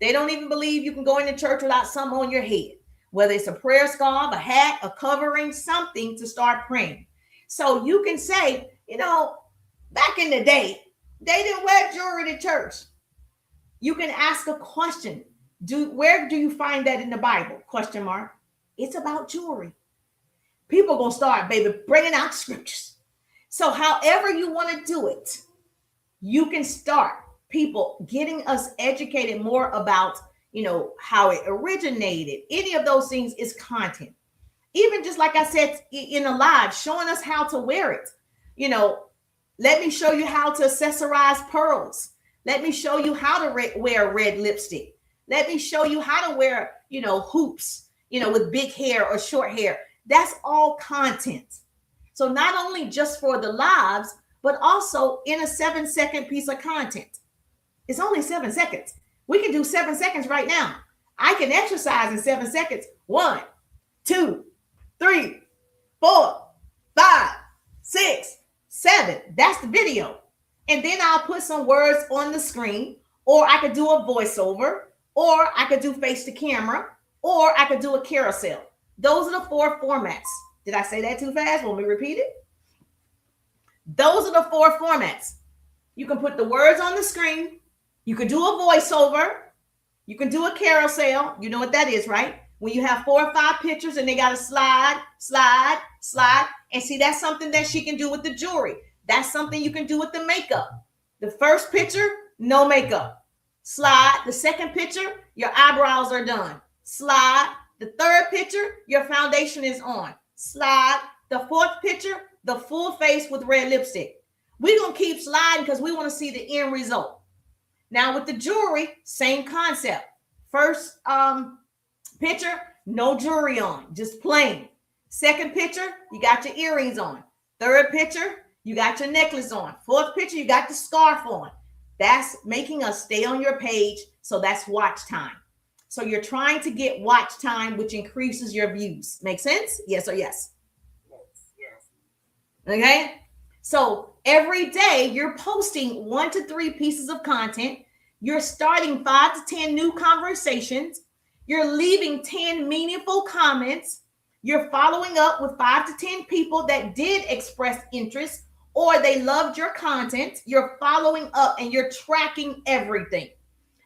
They don't even believe you can go into church without something on your head, whether it's a prayer scarf, a hat, a covering, something to start praying. So you can say, back in the day, they didn't wear jewelry to church. You can ask a question. Where do you find that in the Bible? Question mark. It's about jewelry. People gonna start, baby, bringing out scriptures. So however you want to do it, you can start people getting us educated more about, how it originated. Any of those things is content. Even just like I said in a live, showing us how to wear it. Let me show you how to accessorize pearls. Let me show you how to wear red lipstick. Let me show you how to wear, hoops, with big hair or short hair. That's all content. So not only just for the lives, but also in a 7-second piece of content. It's only 7 seconds. We can do 7 seconds right now. I can exercise in 7 seconds. 1, 2, 3, 4, 5, 6, 7. That's the video. And then I'll put some words on the screen, or I could do a voiceover, or I could do face to camera, or I could do a carousel. Those are the 4 formats. Did I say that too fast? Want me to repeat it? Those are the 4 formats. You can put the words on the screen. You can do a voiceover. You can do a carousel. You know what that is, right? When you have 4 or 5 pictures and they got to slide. And see, that's something that she can do with the jewelry. That's something you can do with the makeup. The first picture, no makeup. Slide. The second picture, your eyebrows are done. Slide. The third picture, your foundation is on. Slide. The fourth picture, the full face with red lipstick. We're going to keep sliding because we want to see the end result. Now with the jewelry, same concept. First picture, no jewelry on, just plain. Second picture, you got your earrings on. Third picture, you got your necklace on. Fourth picture, you got the scarf on. That's making us stay on your page. So that's watch time. So you're trying to get watch time, which increases your views. Make sense? Yes or yes? Yes. Okay. So every day you're posting 1 to 3 pieces of content. You're starting 5 to 10 new conversations. You're leaving 10 meaningful comments. You're following up with 5 to 10 people that did express interest or they loved your content. You're following up and you're tracking everything.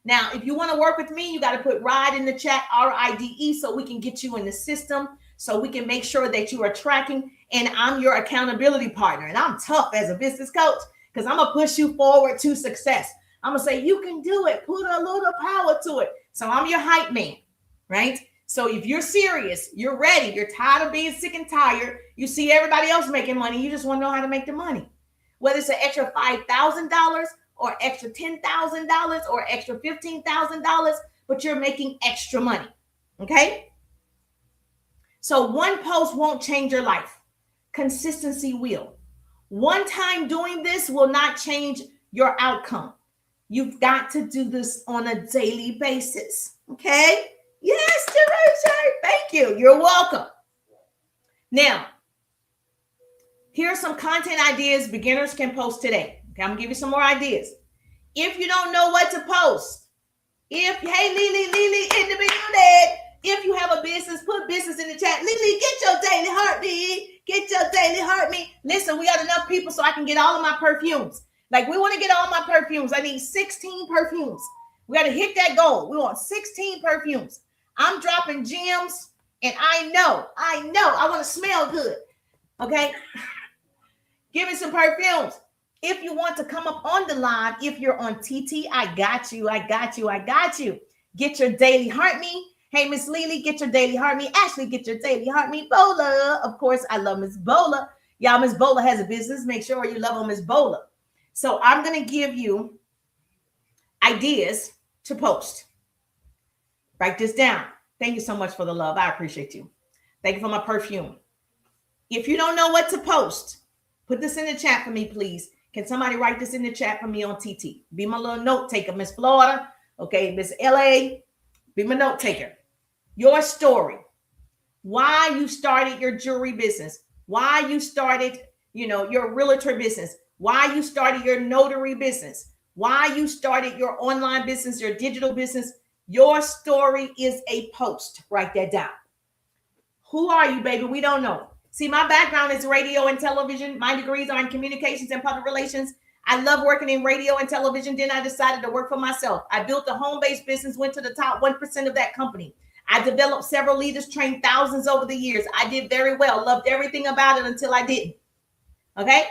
Now, if you want to work with me, you got to put RIDE in the chat, RIDE, so we can get you in the system, so we can make sure that you are tracking. And I'm your accountability partner. And I'm tough as a business coach because I'm going to push you forward to success. I'm going to say, you can do it. Put a little power to it. So I'm your hype man, right? So if you're serious, you're ready, you're tired of being sick and tired, you see everybody else making money, you just want to know how to make the money. Whether it's an extra $5,000 or extra $10,000 or extra $15,000, but you're making extra money, okay? So one post won't change your life. Consistency will. One time doing this will not change your outcome. You've got to do this on a daily basis, okay? Yes, Teresa, thank you. You're welcome. Now, here are some content ideas beginners can post today. Okay, I'm gonna give you some more ideas. If you don't know what to post, hey, Lily in the building. If you have a business, put business in the chat. Lily, get your daily heartbeat. Get your daily heartbeat. Listen, we got enough people so I can get all of my perfumes. Like, we want to get all my perfumes. I need 16 perfumes. We got to hit that goal. We want 16 perfumes. I'm dropping gems, and I know, I want to smell good. Okay? Give me some perfumes. If you want to come up on the live, if you're on TT, I got you. Get your daily heartbeat. Hey, Miss Lily, get your daily heartbeat. Ashley, get your daily heartbeat. Bola, of course, I love Miss Bola. Y'all, Miss Bola has a business. Make sure you love on Miss Bola. So I'm going to give you ideas to post. Write this down. Thank you so much for the love. I appreciate you. Thank you for my perfume. If you don't know what to post, put this in the chat for me, please. Can somebody write this in the chat for me on TT? Be my little note taker, Miss Florida. Okay, Miss LA. Be my note taker. Your story. Why you started your jewelry business. Why you started, your realtor business. Why you started your notary business. Why you started your online business, your digital business. Your story is a post. Write that down. Who are you, baby? We don't know. See, my background is radio and television. My degrees are in communications and public relations. I love working in radio and television. Then I decided to work for myself. I built a home-based business, went to the top 1% of that company. I developed several leaders, trained thousands over the years. I did very well, loved everything about it until I didn't. Okay?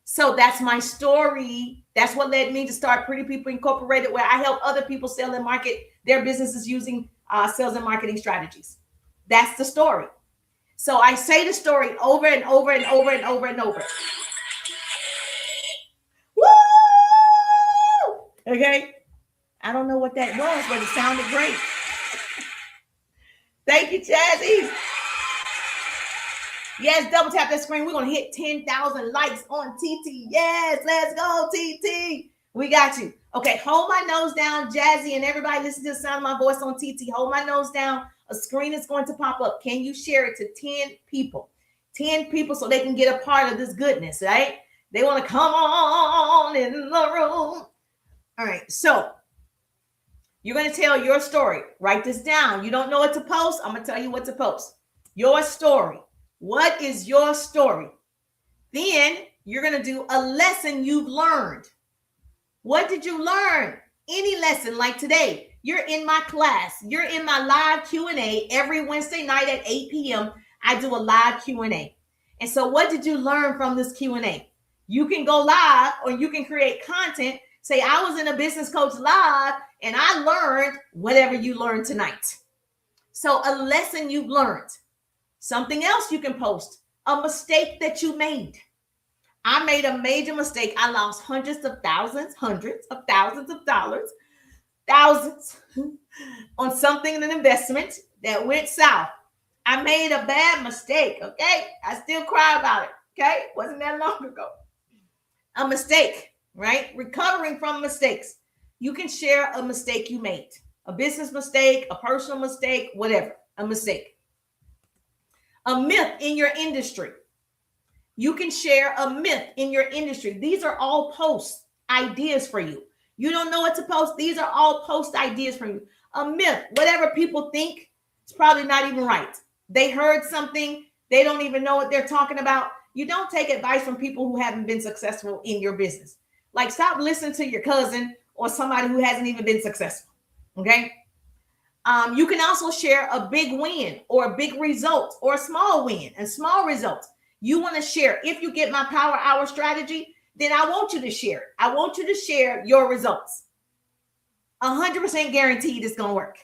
So that's my story. That's what led me to start Pretty People Incorporated, where I help other people sell and market their businesses using sales and marketing strategies. That's the story. So I say the story over and over and over and over and over. Woo! Okay? I don't know what that was, but it sounded great. Thank you, Jazzy. Yes, double tap that screen. We're going to hit 10,000 likes on TT. Yes, let's go, TT. We got you. Okay, hold my nose down, Jazzy, and everybody listen to the sound of my voice on TT. Hold my nose down. A screen is going to pop up. Can you share it to 10 people? 10 people so they can get a part of this goodness, right? They want to come on in the room. All right, so you're going to tell your story. Write this down. You don't know what to post? I'm going to tell you what to post. Your story. What is your story? Then you're going to do a lesson you've learned. What did you learn? Any lesson like today. You're in my class. You're in my live Q&A every Wednesday night at 8 p.m. I do a live Q&A. And so what did you learn from this Q&A? You can go live or you can create content. Say, I was in a business coach live and I learned whatever you learned tonight. So a lesson you've learned. Something else you can post. A mistake that you made. I made a major mistake. I lost hundreds of thousands of dollars, thousands on something in an investment that went south. I made a bad mistake, okay? I still cry about it, okay? Wasn't that long ago. A mistake, right? Recovering from mistakes. You can share a mistake you made. A business mistake, a personal mistake, whatever, a mistake. A myth in your industry. You can share a myth in your industry. These are all post ideas for you. You don't know what to post. These are all post ideas for you. A myth, whatever people think, it's probably not even right. They heard something. They don't even know what they're talking about. You don't take advice from people who haven't been successful in your business. Like, stop listening to your cousin or somebody who hasn't even been successful. Okay? You can also share a big win or a big result or a small win and small results. You want to share. If you get my Power Hour strategy, then I want you to share it. I want you to share your results. 100% guaranteed it's going to work.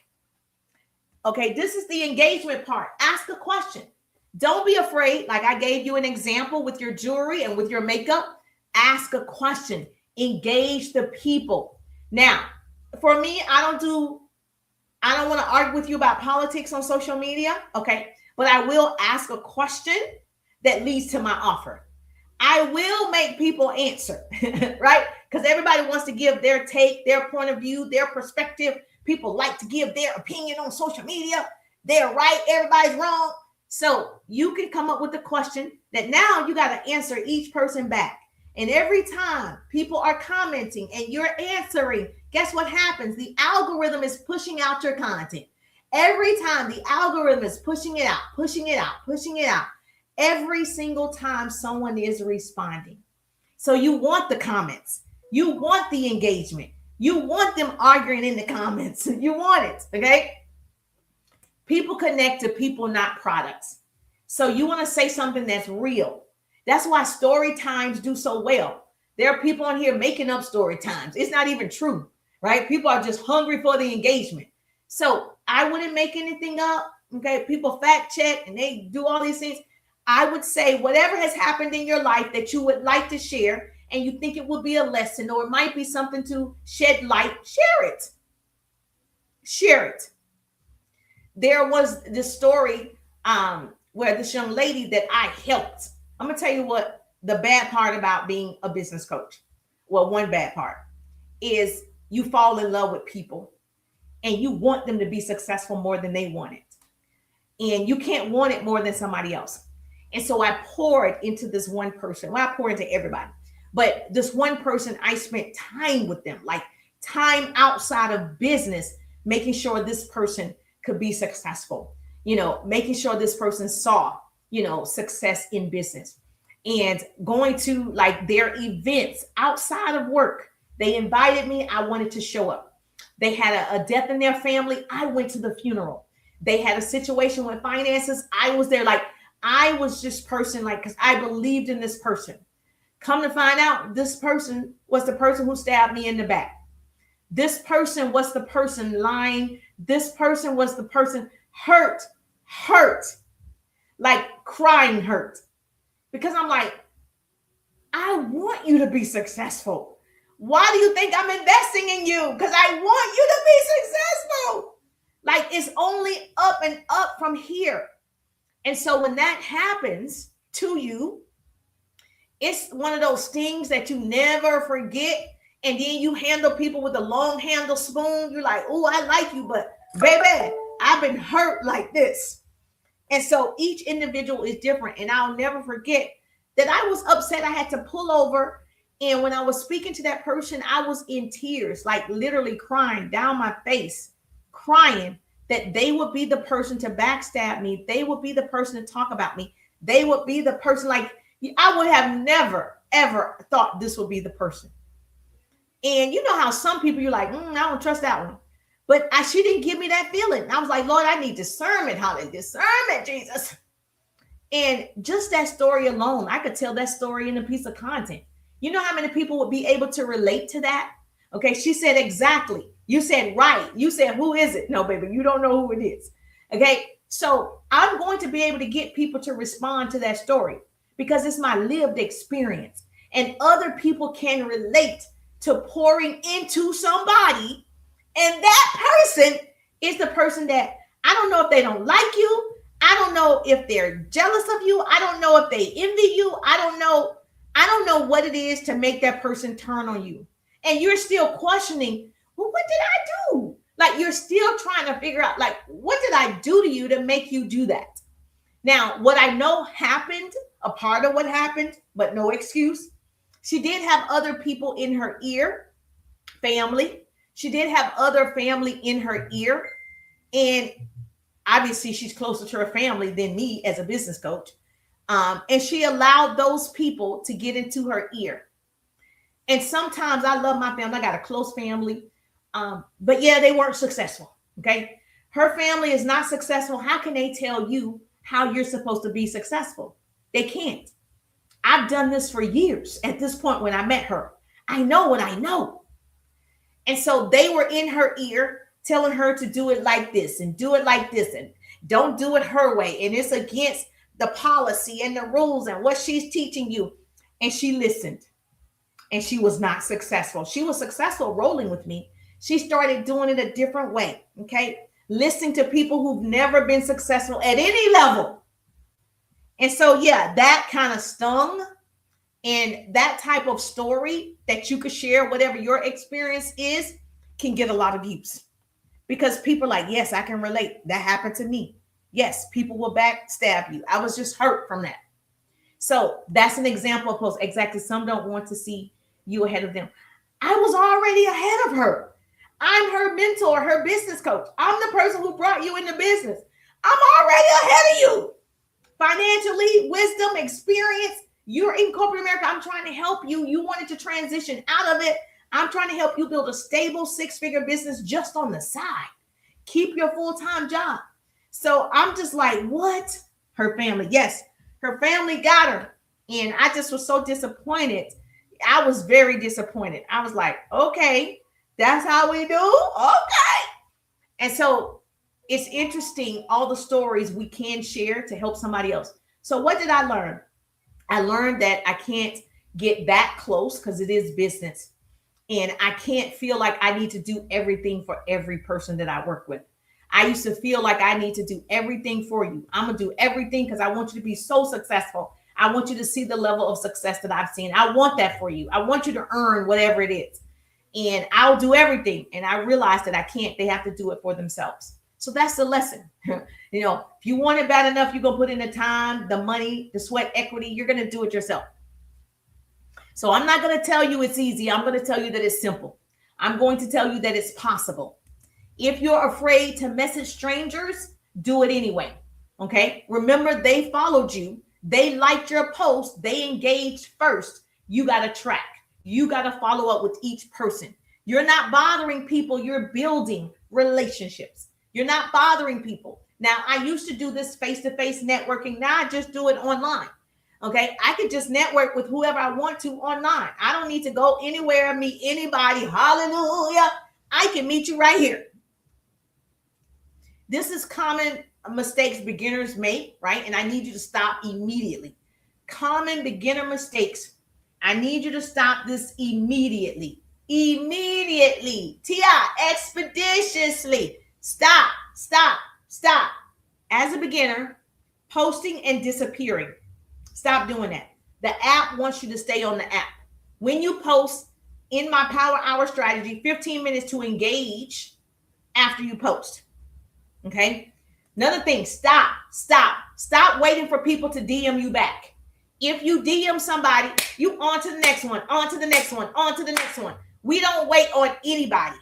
Okay, this is the engagement part. Ask a question. Don't be afraid. Like I gave you an example with your jewelry and with your makeup. Ask a question. Engage the people. Now, for me, I don't want to argue with you about politics on social media, okay? But I will ask a question that leads to my offer. I will make people answer, right? Because everybody wants to give their take, their point of view, their perspective. People like to give their opinion on social media. They're right, everybody's wrong. So you can come up with a question that now you got to answer each person back. And every time people are commenting and you're answering, guess what happens? The algorithm is pushing out your content. Every time the algorithm is pushing it out, pushing it out, pushing it out. Every single time someone is responding. So you want the comments. You want the engagement. You want them arguing in the comments. You want it, okay? People connect to people, not products. So you want to say something that's real. That's why story times do so well. There are people on here making up story times. It's not even true, right? People are just hungry for the engagement. So I wouldn't make anything up, okay? People fact check and they do all these things. I would say whatever has happened in your life that you would like to share and you think it would be a lesson or it might be something to shed light, share it. Share it. There was this story where this young lady that I helped, I'm going to tell you what the bad part about being a business coach. Well, one bad part is you fall in love with people and you want them to be successful more than they want it. And you can't want it more than somebody else. And so I poured into this one person. Well, I poured into everybody, but this one person, I spent time with them, like time outside of business, making sure this person could be successful, making sure this person saw, success in business, and going to like their events outside of work. They invited me. I wanted to show up. They had a death in their family. I went to the funeral. They had a situation with finances. I was there. Like, I was just person, like, because I believed in this person. Come to find out, this person was the person who stabbed me in the back. This person was the person lying. This person was the person hurt, like crying hurt. Because I'm like, I want you to be successful. Why do you think I'm investing in you? Because I want you to be successful. Like, it's only up and up from here. And so when that happens to you, it's one of those things that you never forget. And then you handle people with a long handle spoon. You're like, oh, I like you, but baby, I've been hurt like this. And so each individual is different. And I'll never forget that I was upset. I had to pull over. And when I was speaking to that person, I was in tears, like literally crying down my face, crying that they would be the person to backstab me. They would be the person to talk about me. They would be the person, like, I would have never, ever thought this would be the person. And you know how some people, you're like, I don't trust that one. But she didn't give me that feeling. I was like, Lord, I need discernment. Hallelujah. Discernment, Jesus. And just that story alone, I could tell that story in a piece of content. You know how many people would be able to relate to that? Okay, she said exactly. You said right. You said, who is it? No, baby, you don't know who it is. Okay, so I'm going to be able to get people to respond to that story because it's my lived experience. And other people can relate to pouring into somebody. And that person is the person that, I don't know if they don't like you. I don't know if they're jealous of you. I don't know if they envy you. I don't know what it is to make that person turn on you. And you're still questioning, well, what did I do? Like, you're still trying to figure out, like, what did I do to you to make you do that? Now, what I know happened, a part of what happened, but no excuse. She did have other people in her ear, family. She did have other family in her ear. And obviously, she's closer to her family than me as a business coach. And she allowed those people to get into her ear. And sometimes I love my family. I got a close family. But yeah, they weren't successful. Okay. Her family is not successful. How can they tell you how you're supposed to be successful? They can't. I've done this for years at this point when I met her. I know what I know. And so they were in her ear telling her to do it like this and do it like this and don't do it her way. And it's against the policy and the rules and what she's teaching you. And she listened. And she was not successful. She was successful rolling with me. She started doing it a different way. Okay. Listening to people who've never been successful at any level. And so, yeah, that kind of stung. And that type of story that you could share, whatever your experience is, can get a lot of views. Because people are like, yes, I can relate. That happened to me. Yes, people will backstab you. I was just hurt from that. So that's an example of post. Exactly. Some don't want to see you ahead of them. I was already ahead of her. I'm her mentor, her business coach. I'm the person who brought you into business. I'm already ahead of you. Financially, wisdom, experience. You're in corporate America. I'm trying to help you. You wanted to transition out of it. I'm trying to help you build a stable 6-figure business just on the side. Keep your full-time job. So I'm just like, what? Her family. Yes, her family got her. And I just was so disappointed. I was very disappointed. I was like, okay, that's how we do? Okay. And so it's interesting, all the stories we can share to help somebody else. So what did I learn? I learned that I can't get that close because it is business. And I can't feel like I need to do everything for every person that I work with. I used to feel like I need to do everything for you. I'm going to do everything because I want you to be so successful. I want you to see the level of success that I've seen. I want that for you. I want you to earn whatever it is. And I'll do everything. And I realized that I can't. They have to do it for themselves. So that's the lesson. You know, if you want it bad enough, you're going to put in the time, the money, the sweat equity. You're going to do it yourself. So I'm not going to tell you it's easy. I'm going to tell you that it's simple. I'm going to tell you that it's possible. If you're afraid to message strangers, do it anyway. Okay. Remember, they followed you. They liked your post. They engaged first. You got to track. You got to follow up with each person. You're not bothering people. You're building relationships. You're not bothering people. Now, I used to do this face-to-face networking. Now I just do it online. Okay. I could just network with whoever I want to online. I don't need to go anywhere, meet anybody. Hallelujah. I can meet you right here. This is common mistakes beginners make, right? And I need you to stop immediately. Common beginner mistakes. I need you to stop this immediately. Immediately. T.I. expeditiously. Stop. As a beginner, posting and disappearing. Stop doing that. The app wants you to stay on the app. When you post in my Power Hour strategy, 15 minutes to engage after you post. Okay. Another thing, stop waiting for people to DM you back. If you DM somebody, you on to the next one, on to the next one, on to the next one. We don't wait on anybody.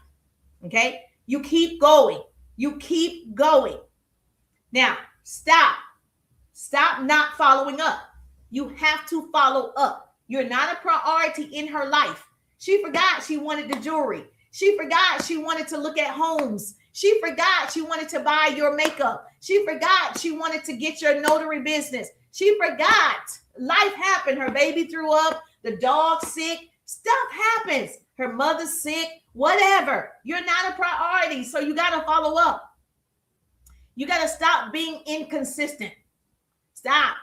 Okay. You keep going. You keep going. Now, stop not following up. You have to follow up. You're not a priority in her life. She forgot she wanted the jewelry. She forgot she wanted to look at homes. She forgot she wanted to buy your makeup. She forgot she wanted to get your notary business. She forgot. Life happened. Her baby threw up. The dog's sick. Stuff happens. Her mother's sick. Whatever. You're not a priority. So you got to follow up. You got to stop being inconsistent. Stop.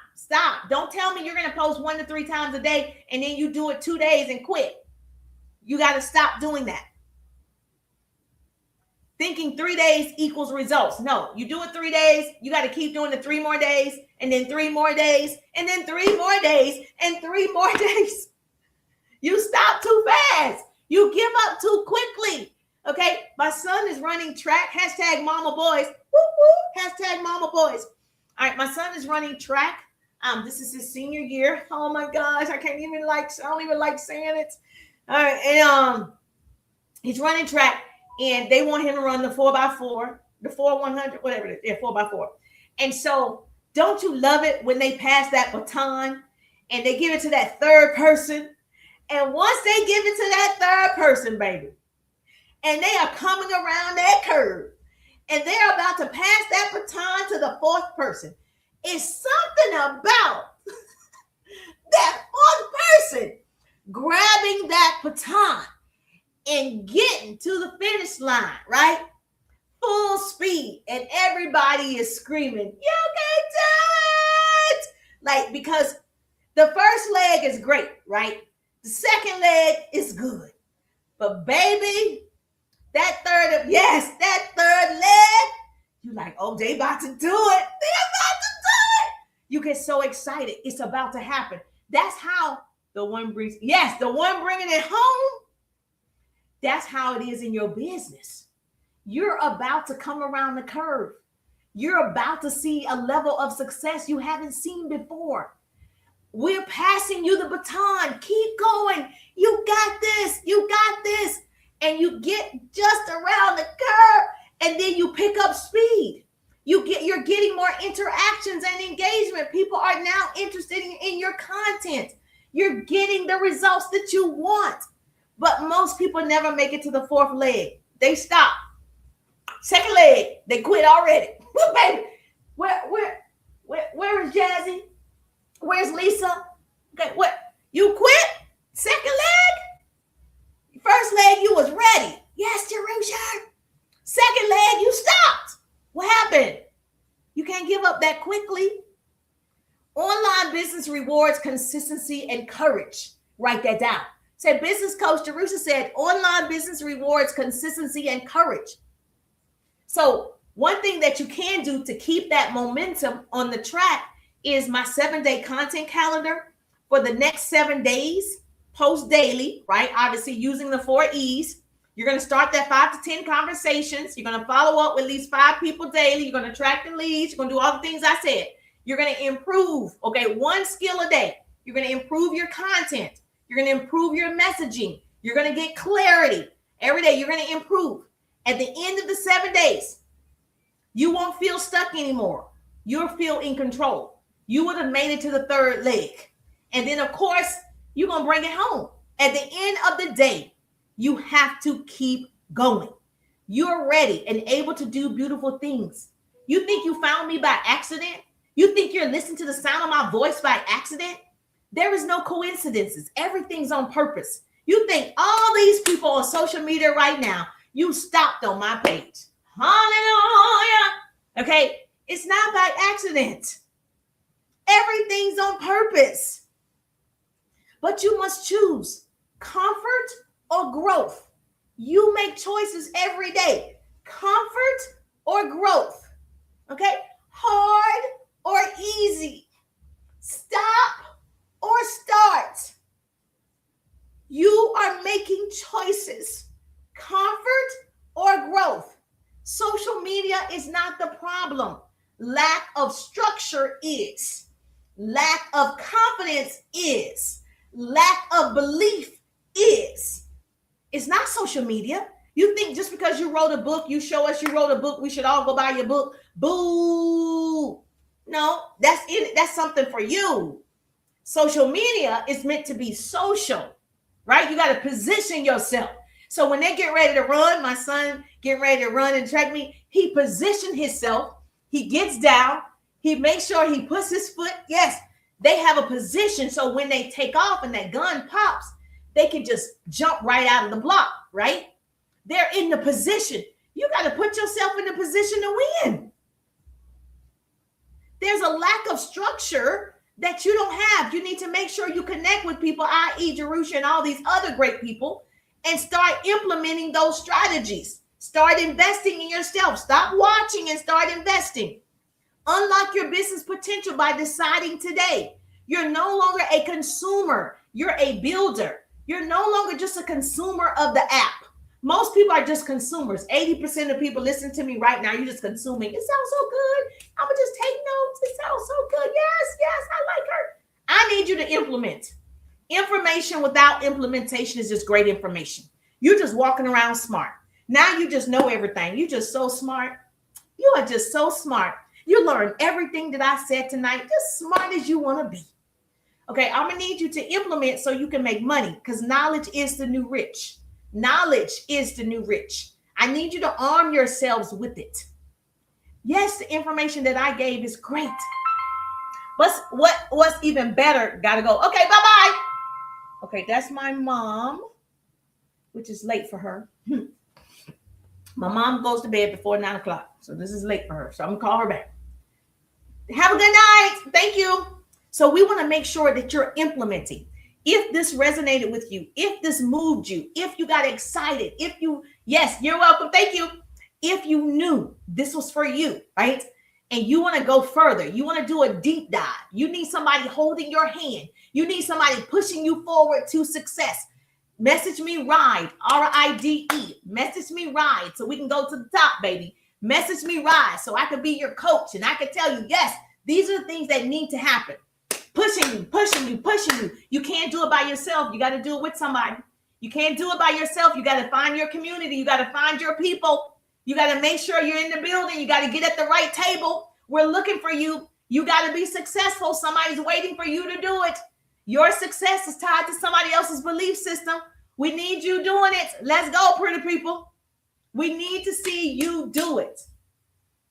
Don't tell me you're going to post 1 to 3 times a day and then you do it 2 days and quit. You got to stop doing that. Thinking 3 days equals results. No, you do it 3 days. You got to keep doing it 3 more days and then 3 more days and then 3 more days and 3 more days. You stop too fast. You give up too quickly. Okay. My son is running track. Hashtag mama boys. Woo woo. Hashtag mama boys. All right. My son is running track. This is his senior year. Oh my gosh. I don't even like saying it. All right. And he's running track. And they want him to run the 4x4, the 4x100, whatever it is. Yeah, 4x4. And so don't you love it when they pass that baton and they give it to that third person? And once they give it to that third person, baby, and they are coming around that curve and they're about to pass that baton to the fourth person, it's something about that fourth person grabbing that baton and getting to the finish line, right? Full speed. And everybody is screaming, you can do it! Like, because the first leg is great, right? The second leg is good. But baby, that third leg, you're like, oh, they about to do it. They're about to do it. You get so excited. It's about to happen. That's how the one bringing it home. That's how it is in your business. You're about to come around the curve. You're about to see a level of success you haven't seen before. We're passing you the baton. Keep going. You got this. You got this. And you get just around the curve and then you pick up speed. You're getting more interactions and engagement. People are now interested in your content. You're getting the results that you want. But most people never make it to the fourth leg. They stop. Second leg, they quit already. Well, baby, where is Jazzy? Where's Lisa? Okay, what? You quit? Second leg? First leg, you was ready. Yes, Jerusha. Second leg, you stopped. What happened? You can't give up that quickly. Online business rewards consistency and courage. Write that down. Say, business coach Jerusha said, online business rewards consistency and courage. So One thing that you can do to keep that momentum on the track is my 7-day content calendar for the next 7 days, post daily, right? Obviously, using the 4 E's. You're going to start that 5 to 10 conversations. You're going to follow up with at least 5 people daily. You're going to attract the leads. You're going to do all the things I said. You're going to improve, okay, 1 skill a day. You're going to improve your content. You're going to improve your messaging. You're going to get clarity. Every day, you're going to improve. At the end of the 7 days, you won't feel stuck anymore. You'll feel in control. You would have made it to the 3rd leg. And then, of course, you're going to bring it home. At the end of the day, you have to keep going. You're ready and able to do beautiful things. You think you found me by accident? You think you're listening to the sound of my voice by accident? There is no coincidences. Everything's on purpose. You think all these people on social media right now, you stopped on my page. Hallelujah. Okay, it's not by accident. Everything's on purpose. But you must choose comfort or growth. You make choices every day. Comfort or growth. Okay? Hard or easy. Stop or start. You are making choices. Comfort or growth. Social media is not the problem. Lack of structure is. Lack of confidence is. Lack of belief is. It's not social media. You think just because you wrote a book, you show us you wrote a book, we should all go buy your book. Boo. No, that's it. That's something for you. Social media is meant to be social, right? You got to position yourself. So when they get ready to run, my son get ready to run and track me, he positioned himself. He gets down. He makes sure he puts his foot. Yes, they have a position. So when they take off and that gun pops, they can just jump right out of the block, right? They're in the position. You got to put yourself in the position to win. There's a lack of structure that you don't have. You need to make sure you connect with people, i.e. Jerusha and all these other great people, and start implementing those strategies. Start investing in yourself. Stop watching and start investing. Unlock your business potential by deciding today. You're no longer a consumer. You're a builder. You're no longer just a consumer of the app. Most people are just consumers. 80% of people listen to me right now. You're just consuming. It sounds so good. I'm going to just take notes. It sounds so good. Yes, I like her. I need you to implement. Information without implementation is just great information. You're just walking around smart. Now you just know everything. You're just so smart. You are just so smart. You learned everything that I said tonight, just smart as you want to be. Okay, I'm going to need you to implement so you can make money because knowledge is the new rich. Knowledge is the new rich. I need you to arm yourselves with it. Yes, the information that I gave is great. But what's even better? Got to go. Okay, bye-bye. Okay, that's my mom, which is late for her. My mom goes to bed before 9 o'clock. So this is late for her. So I'm going to call her back. Have a good night. Thank you. So we want to make sure that you're implementing. If this resonated with you, if this moved you, if you got excited, yes, you're welcome. Thank you. If you knew this was for you, right? And you want to go further, you want to do a deep dive. You need somebody holding your hand. You need somebody pushing you forward to success. Message me RIDE, RIDE. Message me RIDE so we can go to the top, baby. Message me RIDE so I can be your coach and I can tell you, yes, these are the things that need to happen. Pushing you. You can't do it by yourself. You got to do it with somebody. You can't do it by yourself. You got to find your community. You got to find your people. You got to make sure you're in the building. You got to get at the right table. We're looking for you. You got to be successful. Somebody's waiting for you to do it. Your success is tied to somebody else's belief system. We need you doing it. Let's go, pretty people. We need to see you do it.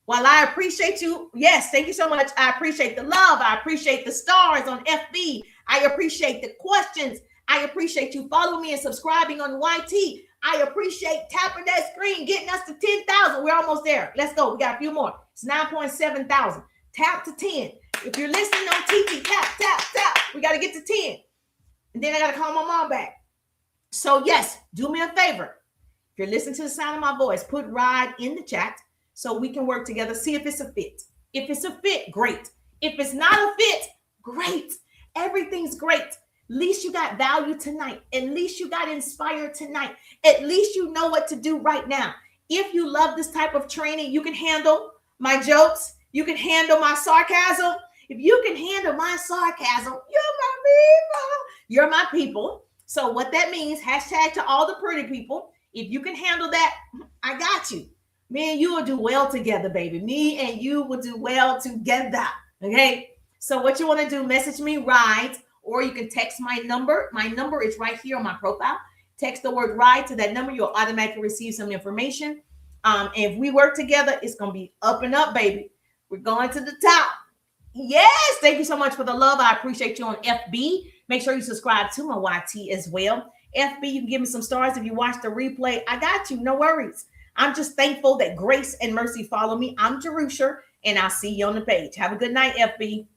While I appreciate you, yes, thank you so much. I appreciate the love. I appreciate the stars on FB. I appreciate the questions. I appreciate you following me and subscribing on YT. I appreciate tapping that screen, getting us to 10,000. We're almost there. Let's go. We got a few more. It's 9.7 thousand. Tap to 10. If you're listening on TV, tap. We got to get to 10. And then I got to call my mom back. So yes, do me a favor. If you're listening to the sound of my voice, put RIDE in the chat. so we can work together. See if it's a fit. If it's a fit, great. If it's not a fit, great. Everything's great. At least you got value tonight. At least you got inspired tonight. At least you know what to do right now. If you love this type of training, you can handle my jokes. You can handle my sarcasm. If you can handle my sarcasm, you're my people. You're my people. So what that means, hashtag to all the pretty people. If you can handle that, I got you. Me and you will do well together, baby. Me and you will do well together. Okay. So what you want to do, message me, RIDE, or you can text my number. My number is right here on my profile. Text the word RIDE to that number. You'll automatically receive some information. And if we work together, it's going to be up and up, baby. We're going to the top. Yes. Thank you so much for the love. I appreciate you on FB. Make sure you subscribe to my YT as well. FB, you can give me some stars if you watch the replay. I got you. No worries. I'm just thankful that grace and mercy follow me. I'm Jerusha, and I'll see you on the page. Have a good night, FB.